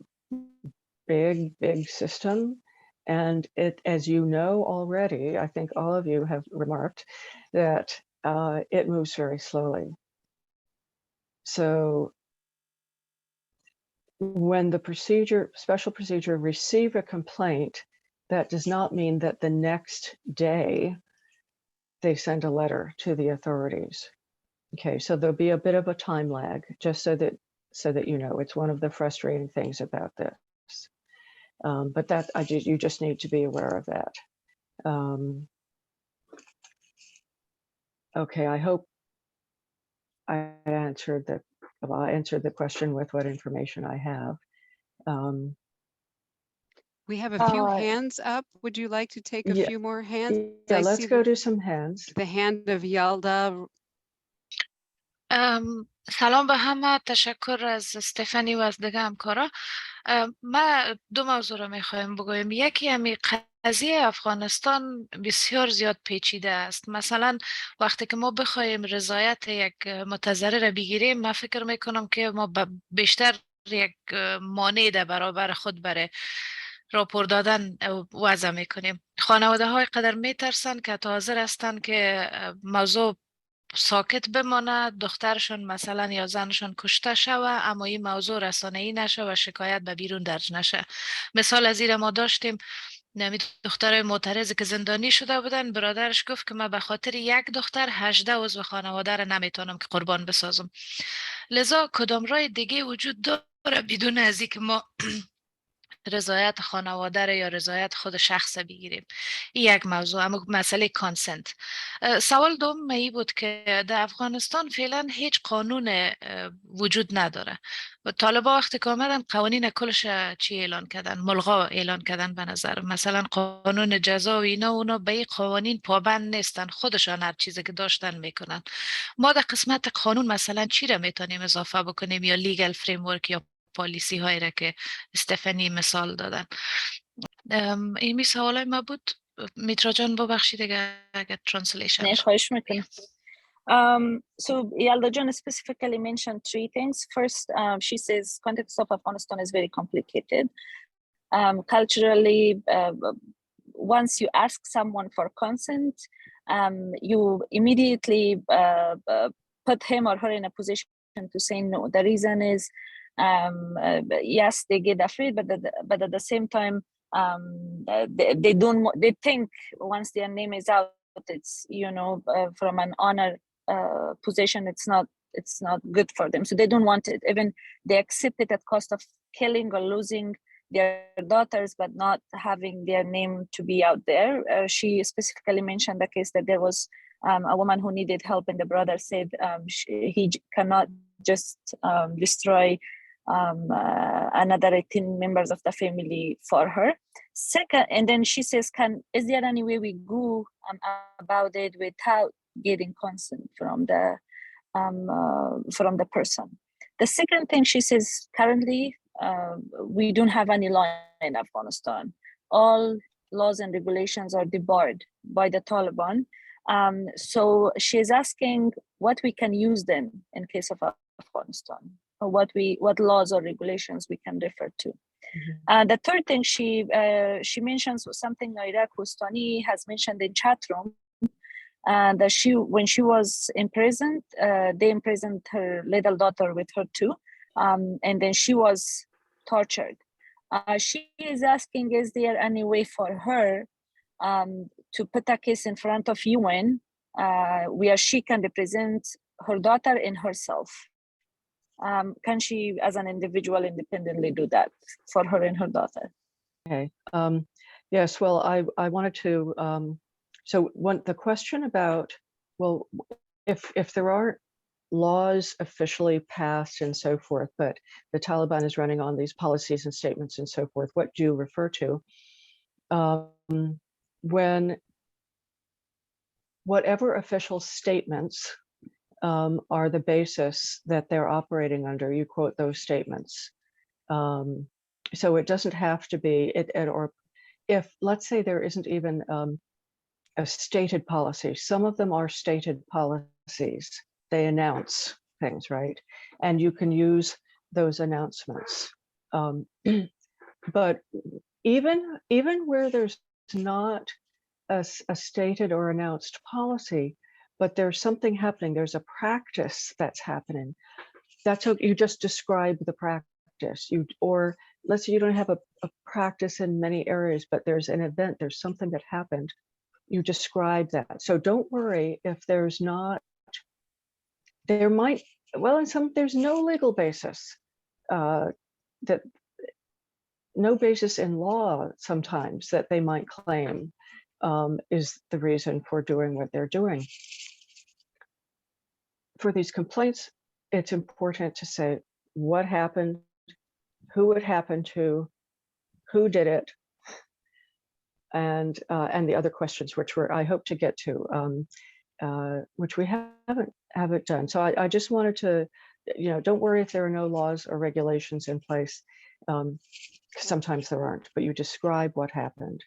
big system. And it, as you know already, I think all of you have remarked that it moves very slowly. So when the special procedure receive a complaint, that does not mean that the next day they send a letter to the authorities. Okay, so there'll be a bit of a time lag, just so that you know. It's one of the frustrating things about this. But that you just need to be aware of that. Okay, I hope I answered the question with what information I have. We have a few hands up. Would you like to take a few more hands? Yeah, let's go to some hands. The hand of Yalda. سلام به همه. تشکر از استفانی و از دیگه همکارا. ما دو موضوع رو میخوایم بگویم. یکی همی قضیه افغانستان بسیار زیاد پیچیده است. مثلا وقتی که ما بخوایم رضایت یک متضرر را بگیریم، من فکر میکنم که ما بیشتر یک مانع در برابر خود برای راپور دادن وضع میکنیم. خانواده های قدر میترسن که حاضر هستن که موضوع ساکت بمانه، دخترشون مثلا یا زنشون کشته شوه، اما این موضوع رسانه‌ای نشه و شکایت به بیرون درج نشه. مثال از این ما داشتیم، نمی دختر معترضی که زندانی شده بودن، برادرش گفت که من به خاطر یک دختر 18 عضو خانواده را نمیتونم که قربان بسازم. لذا کدام راه دیگه وجود داره بدون از اینکه ما رضایت خانواده یا رضایت خود شخص بگیریم؟ این یک موضوع. اما مسئله کانسنت. سوال دوم ای بود که در افغانستان فعلا هیچ قانون وجود نداره و طالبان وقتی که آمدن قوانین کلش چی اعلان کردن؟ ملغا اعلان کردن. به نظر مثلا قانون جزا و اینا، اونا به این قوانین پابند نیستن، خودشان هر چیزی که داشتن میکنن. ما در قسمت قانون مثلا چی را میتونیم اضافه بکنیم یا لیگل فریمورک یا پالیسی هایی را که استفانی مثال دادن؟ این سوالای ما بود. میترا جان ببخشید اگر ترانسلیشن نه خواهش میکنم. So Yalda John specifically mentioned three things. First, she says context of Afghanistan is very complicated. Culturally, once you ask someone for consent, you immediately put him or her in a position to say no. The reason is, yes, they get afraid, but at the same time, they don't. They think once their name is out, it's from an honor position, it's not good for them. So they don't want it. Even they accept it at cost of killing or losing their daughters, but not having their name to be out there. She specifically mentioned the case that there was a woman who needed help, and the brother said he cannot just destroy another 18 members of the family for her. Second, and then she says, is there any way we go about it without getting consent from the person? The second thing she says, currently we don't have any law in Afghanistan. All laws and regulations are debarred by the Taliban. So she's asking what we can use then in case of Afghanistan, or what laws or regulations we can refer to. The third thing she mentions was something Iraq Wustani has mentioned in chat room, that when she was imprisoned, they imprisoned her little daughter with her too, and then she was tortured. She is asking, is there any way for her to put a case in front of UN where she can represent her daughter and herself? Can she, as an individual, independently do that for her and her daughter? Okay. Yes, well, I wanted to, the question about, well, if there aren't laws officially passed and so forth, but the Taliban is running on these policies and statements and so forth, what do you refer to? When whatever official statements are the basis that they're operating under, you quote those statements. So it doesn't have to be, or if, let's say there isn't even a stated policy, some of them are stated policies. They announce things, right? And you can use those announcements. But even where there's not a stated or announced policy, but there's something happening, there's a practice that's happening, that's okay. You just describe the practice. Or let's say you don't have a practice in many areas, but there's an event, there's something that happened, you describe that. So don't worry if there's not, there might, well, there's no legal basis, that no basis in law sometimes that they might claim is the reason for doing what they're doing. For these complaints, it's important to say what happened, who it happened to, who did it, and the other questions, which I hope to get to, which we haven't done. So I just wanted to, don't worry if there are no laws or regulations in place. Sometimes there aren't, but you describe what happened.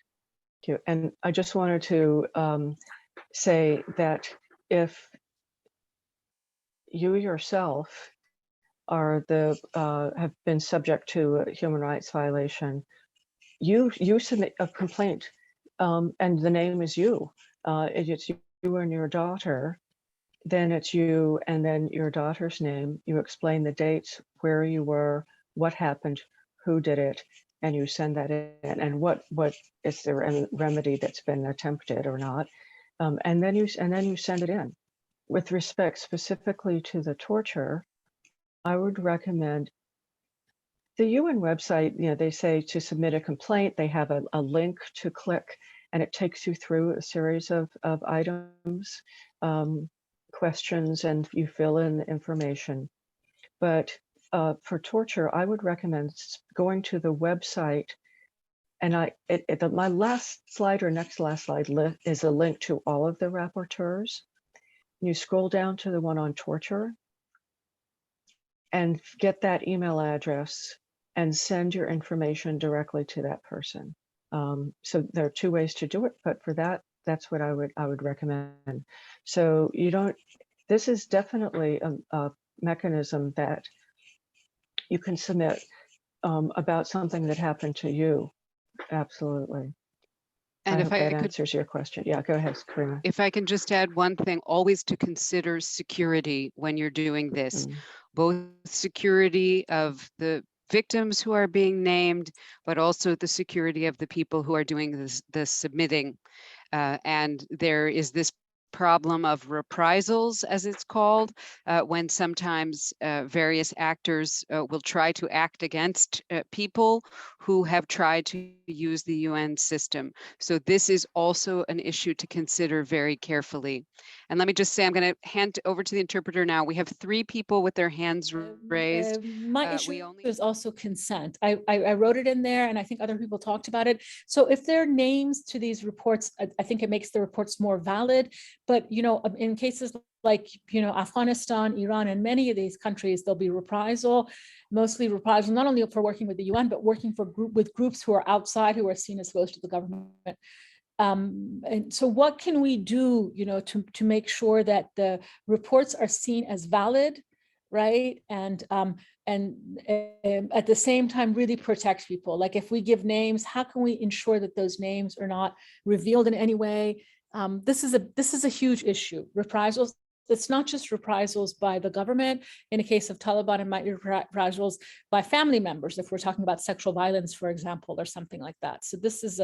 And I just wanted to say that if you yourself are have been subject to a human rights violation, you submit a complaint, and the name is you. It's you and your daughter. Then it's you and then your daughter's name. You explain the dates, where you were, what happened, who did it, and you send that in. And what is there a remedy that's been attempted or not? And then you send it in. With respect specifically to the torture, I would recommend the UN website. They say to submit a complaint, they have a link to click, and it takes you through a series of items, questions, and you fill in the information. But for torture, I would recommend going to the website, and my last slide or next last slide is a link to all of the rapporteurs. You scroll down to the one on torture and get that email address and send your information directly to that person. So there are two ways to do it, but for that, that's what I would recommend. So this is definitely a mechanism that you can submit about something that happened to you. Absolutely. And I if hope that could answers your question. Yeah, go ahead, Karima. If I can just add one thing, always to consider security when you're doing this, both security of the victims who are being named, but also the security of the people who are doing the submitting. And there is this problem of reprisals, as it's called, when sometimes various actors will try to act against people who have tried to use the UN system. So this is also an issue to consider very carefully. And let me just say, I'm going to hand over to the interpreter now. We have 3 people with their hands raised. My issue is also consent. I wrote it in there, and I think other people talked about it. So if there are names to these reports, I think it makes the reports more valid. But in cases like Afghanistan, Iran, and many of these countries, there'll be reprisal, mostly reprisal, not only for working with the UN, but working with groups who are outside, who are seen as close to the government. And so what can we do, to make sure that the reports are seen as valid, right? And at the same time, really protect people. Like if we give names, how can we ensure that those names are not revealed in any way? This is a huge issue. Reprisals. It's not just reprisals by the government. In a case of Taliban, it might be reprisals by family members, if we're talking about sexual violence, for example, or something like that. So this is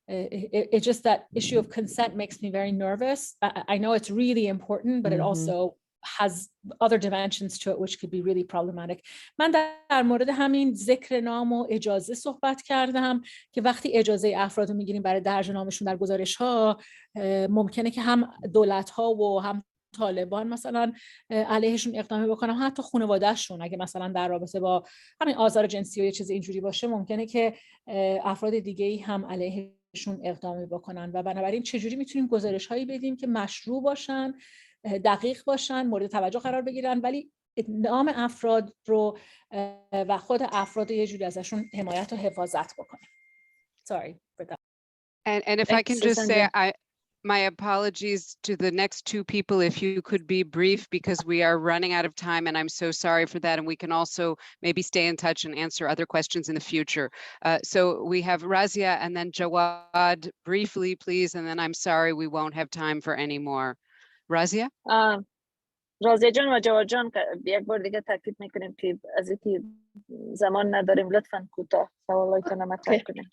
it's just that issue of consent makes me very nervous. I know it's really important, but it also has other dimensions to it which could be really problematic. من در مورد همین ذکر نام و اجازه صحبت کردم که وقتی اجازه افراد رو میگیریم برای درج نامشون در گزارش ها، ممکنه که هم دولت ها و هم طالبان مثلا علیهشون اقدامی بکنن، حتی خانوادهشون اگه مثلا در رابطه با همین آزار جنسی و یه چیز اینجوری باشه، ممکنه که افراد دیگه‌ای هم علیهشون اقدامی بکنن. و بنابراین چجوری میتونیم گزارش هایی بدیم که مشروع باشن، دقیق باشن، مورد توجه قرار بگیرن، ولی نام افراد رو و خود افراد یه جوری ازشون حمایت و حفاظت بکنن. Sorry for that. And if I can just say, my apologies to the next two people, if you could be brief, because we are running out of time, and I'm so sorry for that. And we can also maybe stay in touch and answer other questions in the future. So we have Razia and then Jawad, briefly, please. And then I'm sorry, we won't have time for any more. Razia? رازیه جان و جواد جان یک بار دیگه تاکید میکنیم که از اینکه زمان نداریم لطفاً کوتاه سوالاتون رو مطرح کنیم.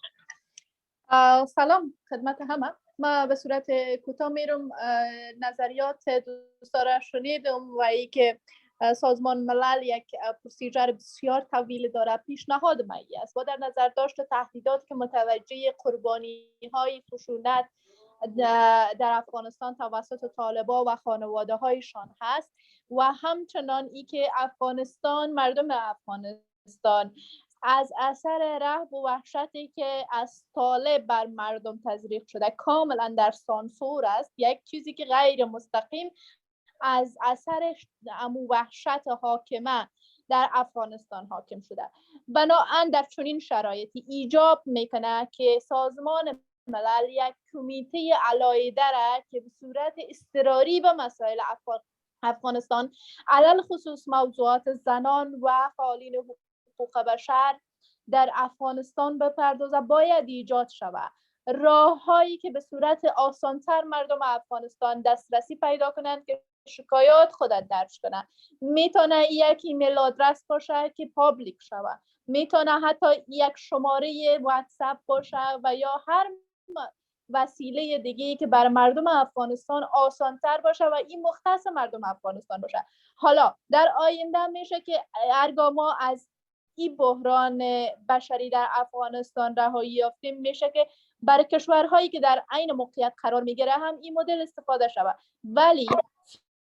سلام خدمت همه. ما به صورت کوتاه میرم نظریات دوستا را شنیدم و ای که سازمان ملل یک پروسیجر بسیار طویل داره. پیشنهاد من است با در نظر داشت تهدیدات که متوجه قربانی های خشونت در افغانستان توسط طالبان و خانواده هایشان هست و همچنان ای که مردم افغانستان از اثر رعب و وحشتی که از طالب بر مردم تزریق شده کاملا در سانسور است، یک چیزی که غیر مستقیم از اثر امو وحشت حاکمه در افغانستان حاکم شده. بنابراین در چنین شرایطی ایجاب میکنه که سازمان ملل یک کمیته علاوه را که به صورت اضطراری به مسائل افغانستان علل خصوص موضوعات زنان و فعالین حقوق بشر در افغانستان بپردازه باید ایجاد شود. راههایی که به صورت آسانتر مردم افغانستان دسترسی پیدا کنند که شکایات خودت درج کنند. میتونه یک ایمیل آدرس باشه که پابلیک شود، میتونه حتی یک شماره واتساپ باشه و یا هر وسیله دیگه‌ای که برای مردم افغانستان آسانتر باشه و این مختص مردم افغانستان باشه. حالا در آینده میشه که هرگاه ما از این بحران بشری در افغانستان رهایی یافتیم، میشه که برای کشورهایی که در عین موقعیت قرار میگیره هم این مدل استفاده شود. ولی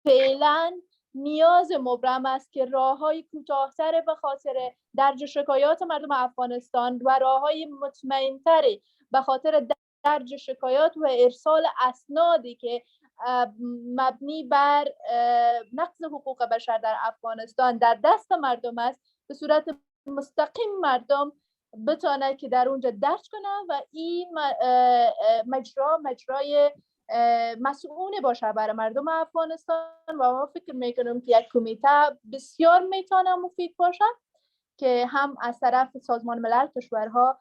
فعلا نیاز مبرم است که راههای کوتاه‌تر به خاطر درج شکایات مردم افغانستان و راههای مطمئن‌تری به خاطر درج شکایات و ارسال اسنادی که مبنی بر نقض حقوق بشر در افغانستان در دست مردم است، به صورت مستقیم مردم بتونه که در اونجا درج کنه و این مجرای مسئول باشه برای مردم افغانستان. و ما فکر میکنم که یک کمیته بسیار میتونه مفید باشه که هم از طرف سازمان ملل کشورها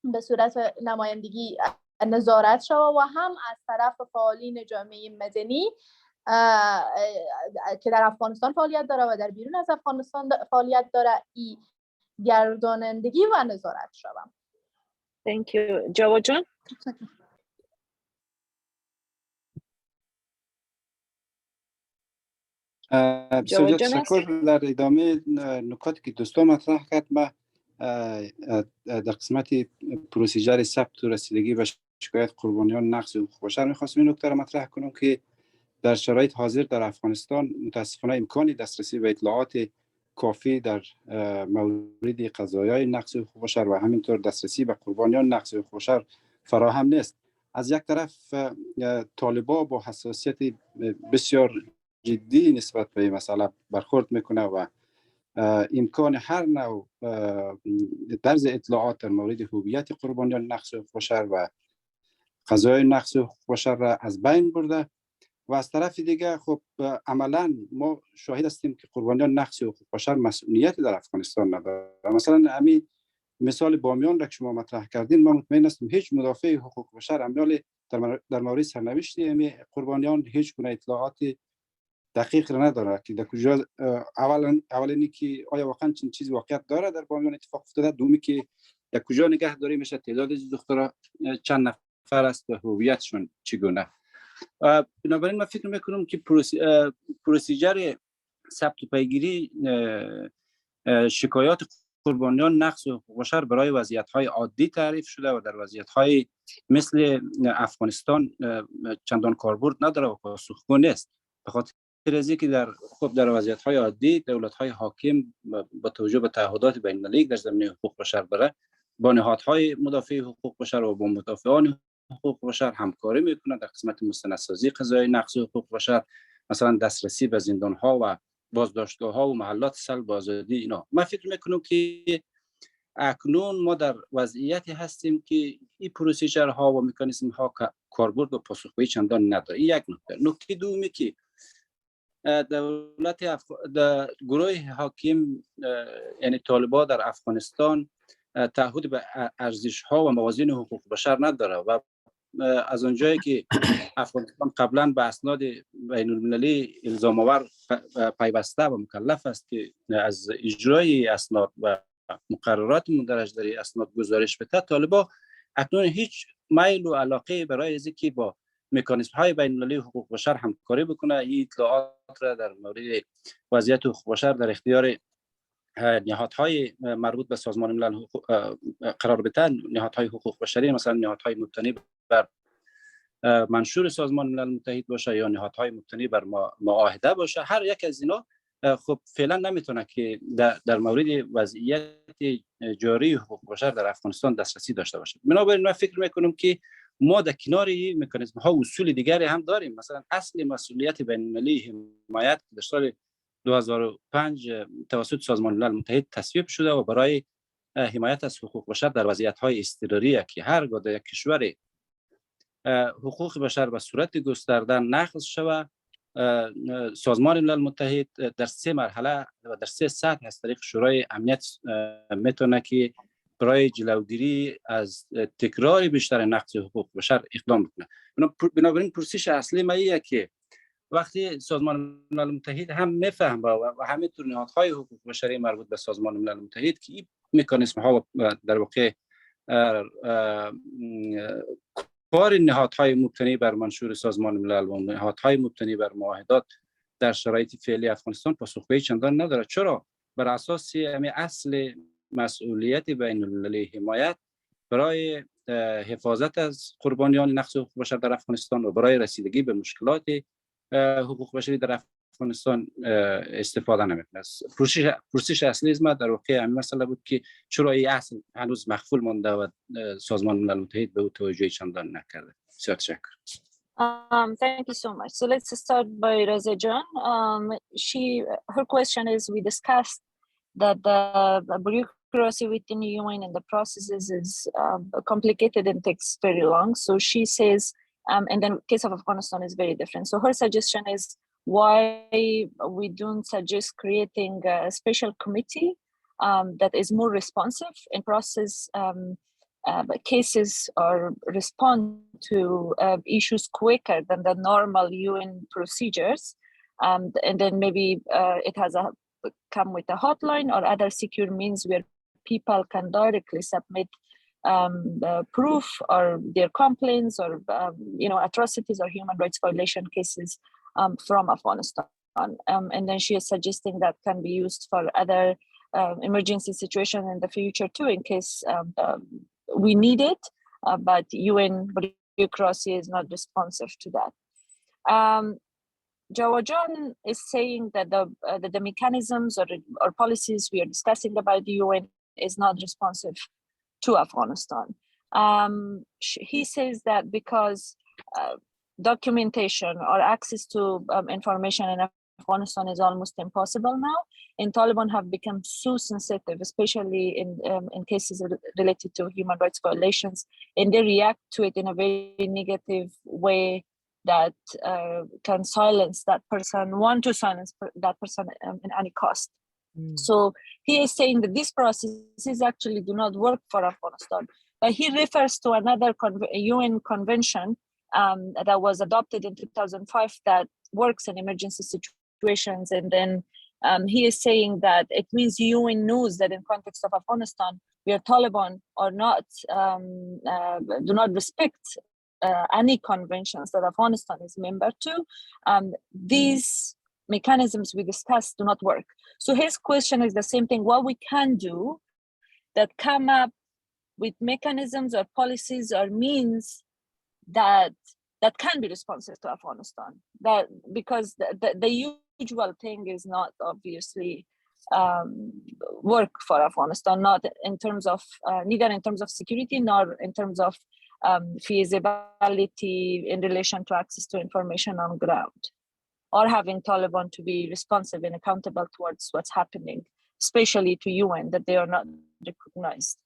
به صورت نمایندگی نظارت شود و هم از طرف فعالین جامعه مدنی که در افغانستان فعالیت داره و در بیرون از افغانستان فعالیت داره ای گردانندگی و نظارت شود. Thank you. جواد جان. بسیار تشکر. در ادامه نکاتی که دوستان مطرح کرد، ما در قسمت پروسیجر ثبت و رسیدگی به شکایت قربانیان نقض حقوق بشر می‌خواستم این نکته را مطرح کنم که در شرایط حاضر در افغانستان متاسفانه امکان دسترسی به اطلاعات کافی در مورد قضایای نقض حقوق بشر و همینطور دسترسی به قربانیان نقض حقوق بشر فراهم نیست. از یک طرف طالبان با حساسیت بسیار جدی نسبت به این مسئله برخورد میکنه و امکان هر نوع طرز اطلاعات در مورد هویت قربانیان نقض حقوق بشر و قضایای نقض حقوق بشر را از بین برده و از طرف دیگه خب عملا ما شاهد هستیم که قربانیان نقض حقوق بشر مسئولیت در افغانستان نداره. مثلا همین مثال بامیان را که شما مطرح کردین، ما مطمئن هستیم هیچ مدافع حقوق بشر امیال در مورد سرنوشت همین قربانیان هیچ گونه اطلاعات دقیق را نداره که در کجا اولا که آیا واقعا چنین چیزی واقعیت داره در بامیان اتفاق افتاده، دومی که در کجا نگهداری میشه، تعداد دخترها چند نفر است و هویتشون چگونه. بنابراین من فکر میکنم که پروسیجر ثبت و پیگیری شکایات قربانیان نقض حقوق بشر برای وضعیت‌های عادی تعریف شده و در وضعیت‌های مثل افغانستان چندان کاربرد نداره و پاسخگو نیست. به خاطر از اینکه در وضعیت‌های عادی دولت‌های حاکم با توجه به تعهدات بین‌المللی در زمینه حقوق بشر داره، با نهادهای مدافع حقوق بشر و با مدافعان حقوق بشر همکاری میکنه در قسمت مستندسازی قضای نقض حقوق بشر، مثلا دسترسی به زندان‌ها و بازداشتگاه‌ها و محلات سلب آزادی. اینا من فکر میکنم که اکنون ما در وضعیتی هستیم که این پروسیجرها و مکانیزم‌ها کاربرد و پاسخگویی چندان نداره. یک نکته دومی که گروه حاکم یعنی طالبان در افغانستان تعهد به ارزش‌ها و موازین حقوق بشر نداره و از اونجایی که افغانستان قبلا به اسناد بین‌المللی الزام آور پیوسته و مکلف است که از اجرای اسناد و مقررات مندرج در اسناد گزارش بده، طالبان اکنون هیچ میل و علاقه برای از اینکه با مکانیزم‌های بین‌المللی حقوق بشر همکاری بکنه. این اطلاعات را در مورد وضعیت حقوق بشر در اختیار نهادهای مربوط به سازمان ملل قرار بدن، نهادهای حقوق بشری، مثلا نهادهای مبتنی بر منشور سازمان ملل متحد باشه یا نهادهای مبتنی بر معاهده باشه، هر یک از اینا خب فعلا نمیتونه که در مورد وضعیت جاری حقوق بشر در افغانستان دسترسی داشته باشه. بنابراین من فکر میکنم که ما در کنار این مکانیزم ها اصول دیگری هم داریم. مثلا اصل مسئولیت بین‌المللی حمایت در سال 2005 توسط سازمان ملل متحد تصویب شده و برای حمایت از حقوق بشر در وضعیت‌های اضطراری که هرگاه در یک کشور حقوق بشر به صورت گسترده نقض شود، سازمان ملل متحد در 3 مرحله و در 3 سطح از طریق شورای امنیت میتونه که برای جلوگیری از تکرار بیشتر نقض حقوق بشر اقدام کنه. بنابراین پرسش اصلی ما اینه که وقتی سازمان ملل متحد هم میفهمه و همینطور نهادهای حقوق بشری مربوط به سازمان ملل متحد که این مکانیزم ها در واقع کار نهادهای مبتنی بر منشور سازمان ملل و نهادهای مبتنی بر معاهدات در شرایط فعلی افغانستان پاسخگویی چندان نداره. چرا؟ بر اساس همین اصل مسئولیت بین المللی حمایت برای حفاظت از قربانیان نقض حقوق بشر در افغانستان و برای رسیدگی به مشکلات حقوق بشری در افغانستان استفاده نمیکنه. پرسش اصلی از ما در واقع همین مسئله بود که چرا این اصل هنوز مخفول مانده و سازمان ملل متحد به او توجه چندان نکرده. بسیار تشکر. Thank you so much. So let's start by Raza Jan. Her question is, we discussed that the bureaucracy within the UN and the processes is complicated and takes very long. So she says, and then the case of Afghanistan is very different. So her suggestion is why we don't suggest creating a special committee that is more responsive and process cases or respond to issues quicker than the normal UN procedures. And then maybe it has come with a hotline or other secure means where people can directly submit proof or their complaints or atrocities or human rights violation cases from Afghanistan. And then she is suggesting that can be used for other emergency situations in the future too, in case we need it, but UN bureaucracy is not responsive to that. Jawajan is saying that the mechanisms or policies we are discussing about the UN is not responsive to Afghanistan. He says that because documentation or access to information in Afghanistan is almost impossible now, and Taliban have become so sensitive, especially in cases related to human rights violations, and they react to it in a very negative way that can silence that person, want to silence that person in any cost. So he is saying that these processes actually do not work for Afghanistan, but he refers to another UN convention that was adopted in 2005 that works in emergency situations. And then he is saying that it means UN knows that in context of Afghanistan, where Taliban are not do not respect any conventions that Afghanistan is member to, these mechanisms we discussed do not work. So his question is the same thing: what we can do that come up with mechanisms or policies or means that can be responsive to Afghanistan. That because the usual thing is not obviously work for Afghanistan, not in terms of neither in terms of security nor in terms of feasibility in relation to access to information on ground, or having Taliban to be responsive and accountable towards what's happening, especially to UN, that they are not recognized.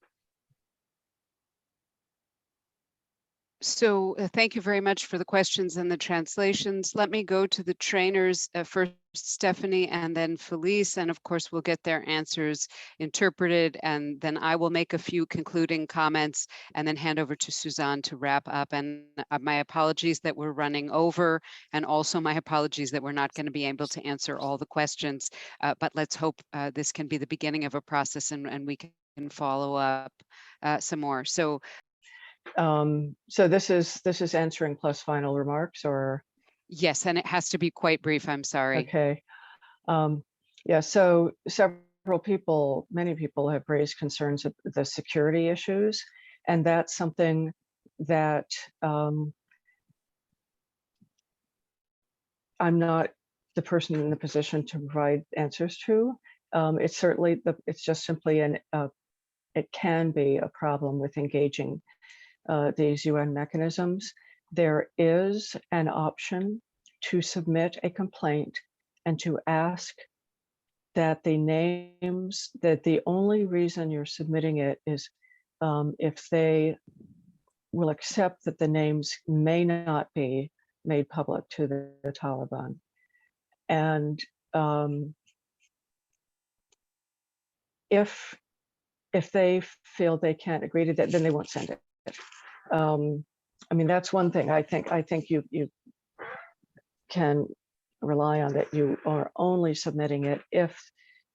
So thank you very much for the questions and the translations. Let me go to the trainers, first Stephanie and then Felice, and of course we'll get their answers interpreted, and then I will make a few concluding comments and then hand over to Suzanne to wrap up. And my apologies that we're running over, and also my apologies that we're not going to be able to answer all the questions, but let's hope this can be the beginning of a process and we can follow up some more. So this is answering plus final remarks, or? Yes, and it has to be quite brief, I'm sorry. Okay. Yeah, so many people have raised concerns of the security issues, and that's something that I'm not the person in the position to provide answers to. It's certainly, it's just simply it can be a problem with engaging these UN mechanisms. There is an option to submit a complaint and to ask that the only reason you're submitting it is if they will accept that the names may not be made public to the Taliban. And if they feel they can't agree to that, then they won't send it. I mean, that's one thing. I think you can rely on that you are only submitting it if,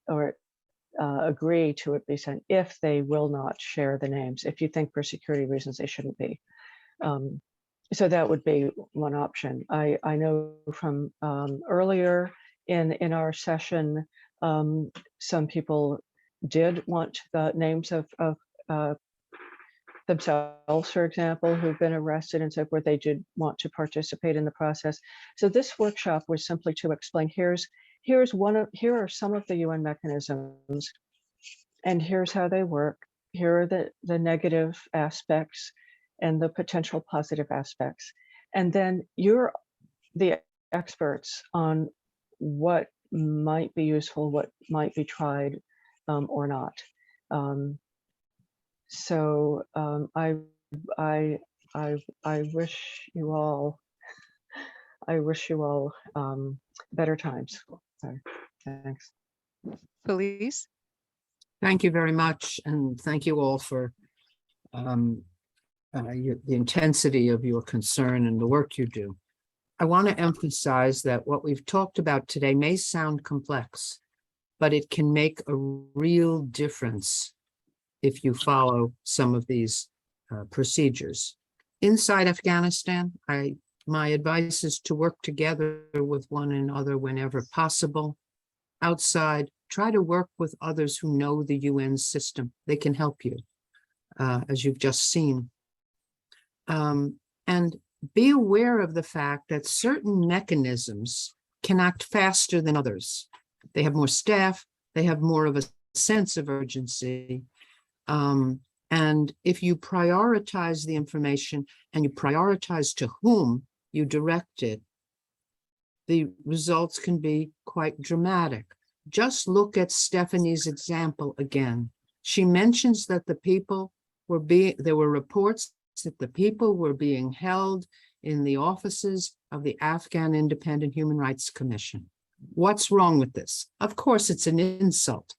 or agree to it be sent if they will not share the names, if you think for security reasons they shouldn't be. So that would be one option. I know from earlier in our session, some people did want the names of themselves, for example, who've been arrested and so forth. They did want to participate in the process. So this workshop was simply to explain, here are some of the UN mechanisms, and here's how they work. Here are the negative aspects and the potential positive aspects. And then you're the experts on what might be useful, what might be tried or not. So I wish you all better times. So, thanks. Felice? Thank you very much, and thank you all for the intensity of your concern and the work you do. I want to emphasize that what we've talked about today may sound complex, but it can make a real difference if you follow some of these procedures. Inside Afghanistan, my advice is to work together with one another whenever possible. Outside, try to work with others who know the UN system. They can help you, as you've just seen. And be aware of the fact that certain mechanisms can act faster than others. They have more staff, they have more of a sense of urgency. And if you prioritize the information and you prioritize to whom you direct it, the results can be quite dramatic. Just look at Stephanie's example again. She mentions that there were reports that the people were being held in the offices of the Afghan Independent Human Rights Commission. What's wrong with this? Of course, it's an insult,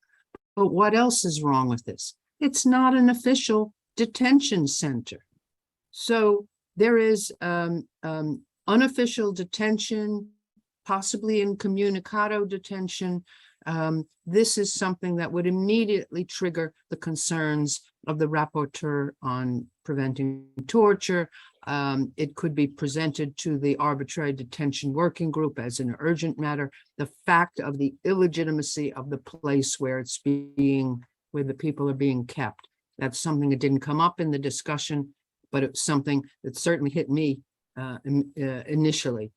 but what else is wrong with this? It's not an official detention center. So there is unofficial detention, possibly incommunicado detention. This is something that would immediately trigger the concerns of the rapporteur on preventing torture, It could be presented to the arbitrary detention working group as an urgent matter. The fact of the illegitimacy of the place where where the people are being kept. That's something that didn't come up in the discussion, but it's something that certainly hit me initially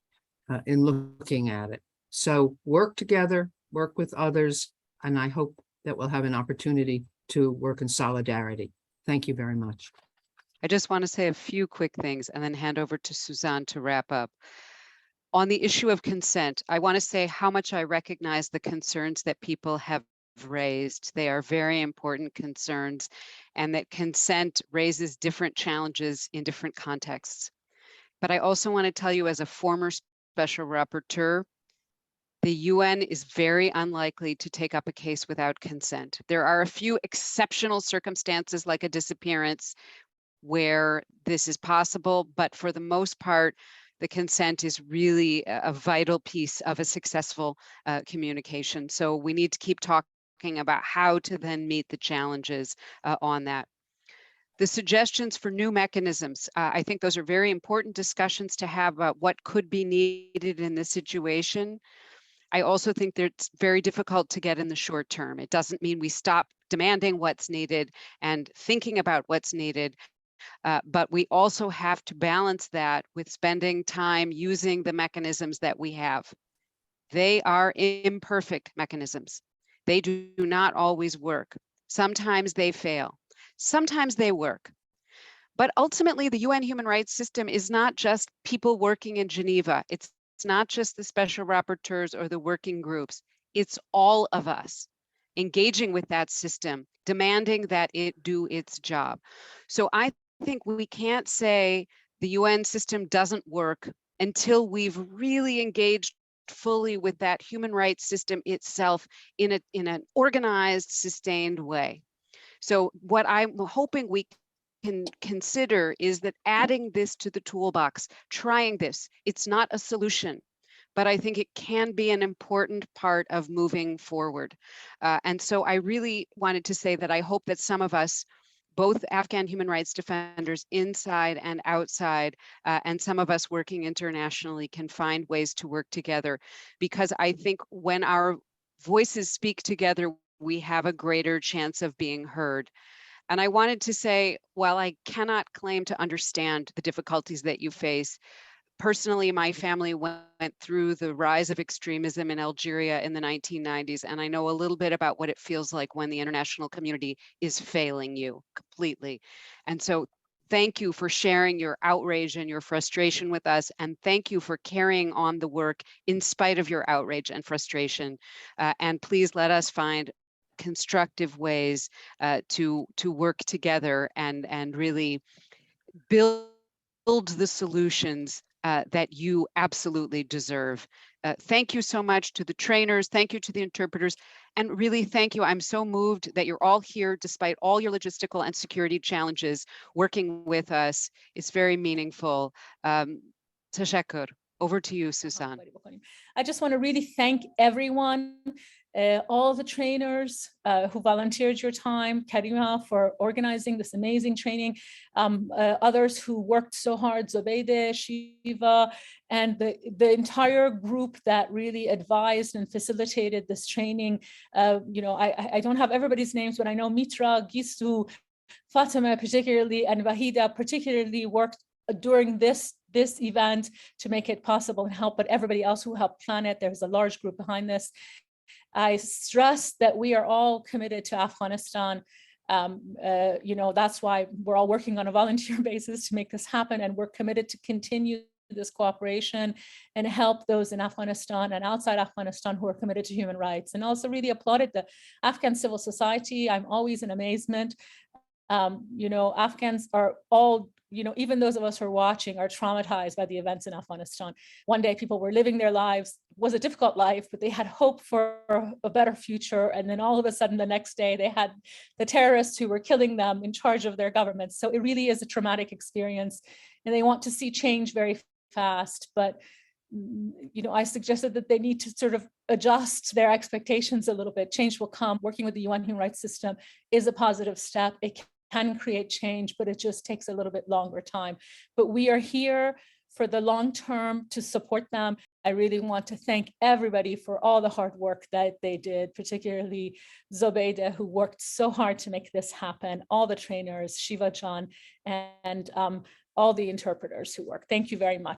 in looking at it. So work together, work with others, and I hope that we'll have an opportunity to work in solidarity. Thank you very much. I just want to say a few quick things and then hand over to Suzanne to wrap up. On the issue of consent, I want to say how much I recognize the concerns that people have raised. They are very important concerns, and that consent raises different challenges in different contexts. But I also want to tell you, as a former special rapporteur, the UN is very unlikely to take up a case without consent. There are a few exceptional circumstances, like a disappearance, where this is possible, but for the most part, the consent is really a vital piece of a successful communication. So we need to keep talking about how to then meet the challenges on that. The suggestions for new mechanisms, I think those are very important discussions to have about what could be needed in this situation. I also think that it's very difficult to get in the short term. It doesn't mean we stop demanding what's needed and thinking about what's needed. But we also have to balance that with spending time using the mechanisms that we have. They are imperfect mechanisms. They do not always work. Sometimes they fail. Sometimes they work. But ultimately, the UN human rights system is not just people working in Geneva. It's not just the special rapporteurs or the working groups. It's all of us engaging with that system, demanding that it do its job. So I think we can't say the UN system doesn't work until we've really engaged fully with that human rights system itself in an organized, sustained way. So what I'm hoping we can consider is that adding this to the toolbox, trying this, it's not a solution, but I think it can be an important part of moving forward. And so I really wanted to say that I hope that some of us, both Afghan human rights defenders inside and outside, and some of us working internationally, can find ways to work together, because I think when our voices speak together, we have a greater chance of being heard. And I wanted to say, while I cannot claim to understand the difficulties that you face, personally, my family went through the rise of extremism in Algeria in the 1990s, and I know a little bit about what it feels like when the international community is failing you completely. And so thank you for sharing your outrage and your frustration with us, and thank you for carrying on the work in spite of your outrage and frustration. And please let us find constructive ways to work together and really build the solutions that you absolutely deserve. Thank you so much to the trainers. Thank you to the interpreters. And really, thank you. I'm so moved that you're all here despite all your logistical and security challenges working with us. It's very meaningful. Tashakur. Over to you, Suzanne. I just want to really thank everyone, all the trainers who volunteered your time, Karima for organizing this amazing training, others who worked so hard, Zobeide, Shiva, and the entire group that really advised and facilitated this training. You know, I don't have everybody's names, but I know Mitra, Gisu, Fatima particularly, and Wahida particularly worked during this event to make it possible and help, but everybody else who helped plan it, there's a large group behind this. I stress that we are all committed to Afghanistan. You know, that's why we're all working on a volunteer basis to make this happen, and we're committed to continue this cooperation and help those in Afghanistan and outside Afghanistan who are committed to human rights. And also really applauded the Afghan civil society. I'm always in amazement. You know, Afghans are all, you know, even those of us who are watching are traumatized by the events in Afghanistan. One day people were living their lives, was a difficult life, but they had hope for a better future. And then all of a sudden the next day they had the terrorists who were killing them in charge of their governments. So it really is a traumatic experience, and they want to see change very fast. But you know, I suggested that they need to sort of adjust their expectations a little bit. Change will come. Working with the UN human rights system is a positive step. It can create change, but it just takes a little bit longer time. But we are here for the long term to support them. I really want to thank everybody for all the hard work that they did, particularly Zobeida, who worked so hard to make this happen, all the trainers, Shiva John, and all the interpreters who work. Thank you very much.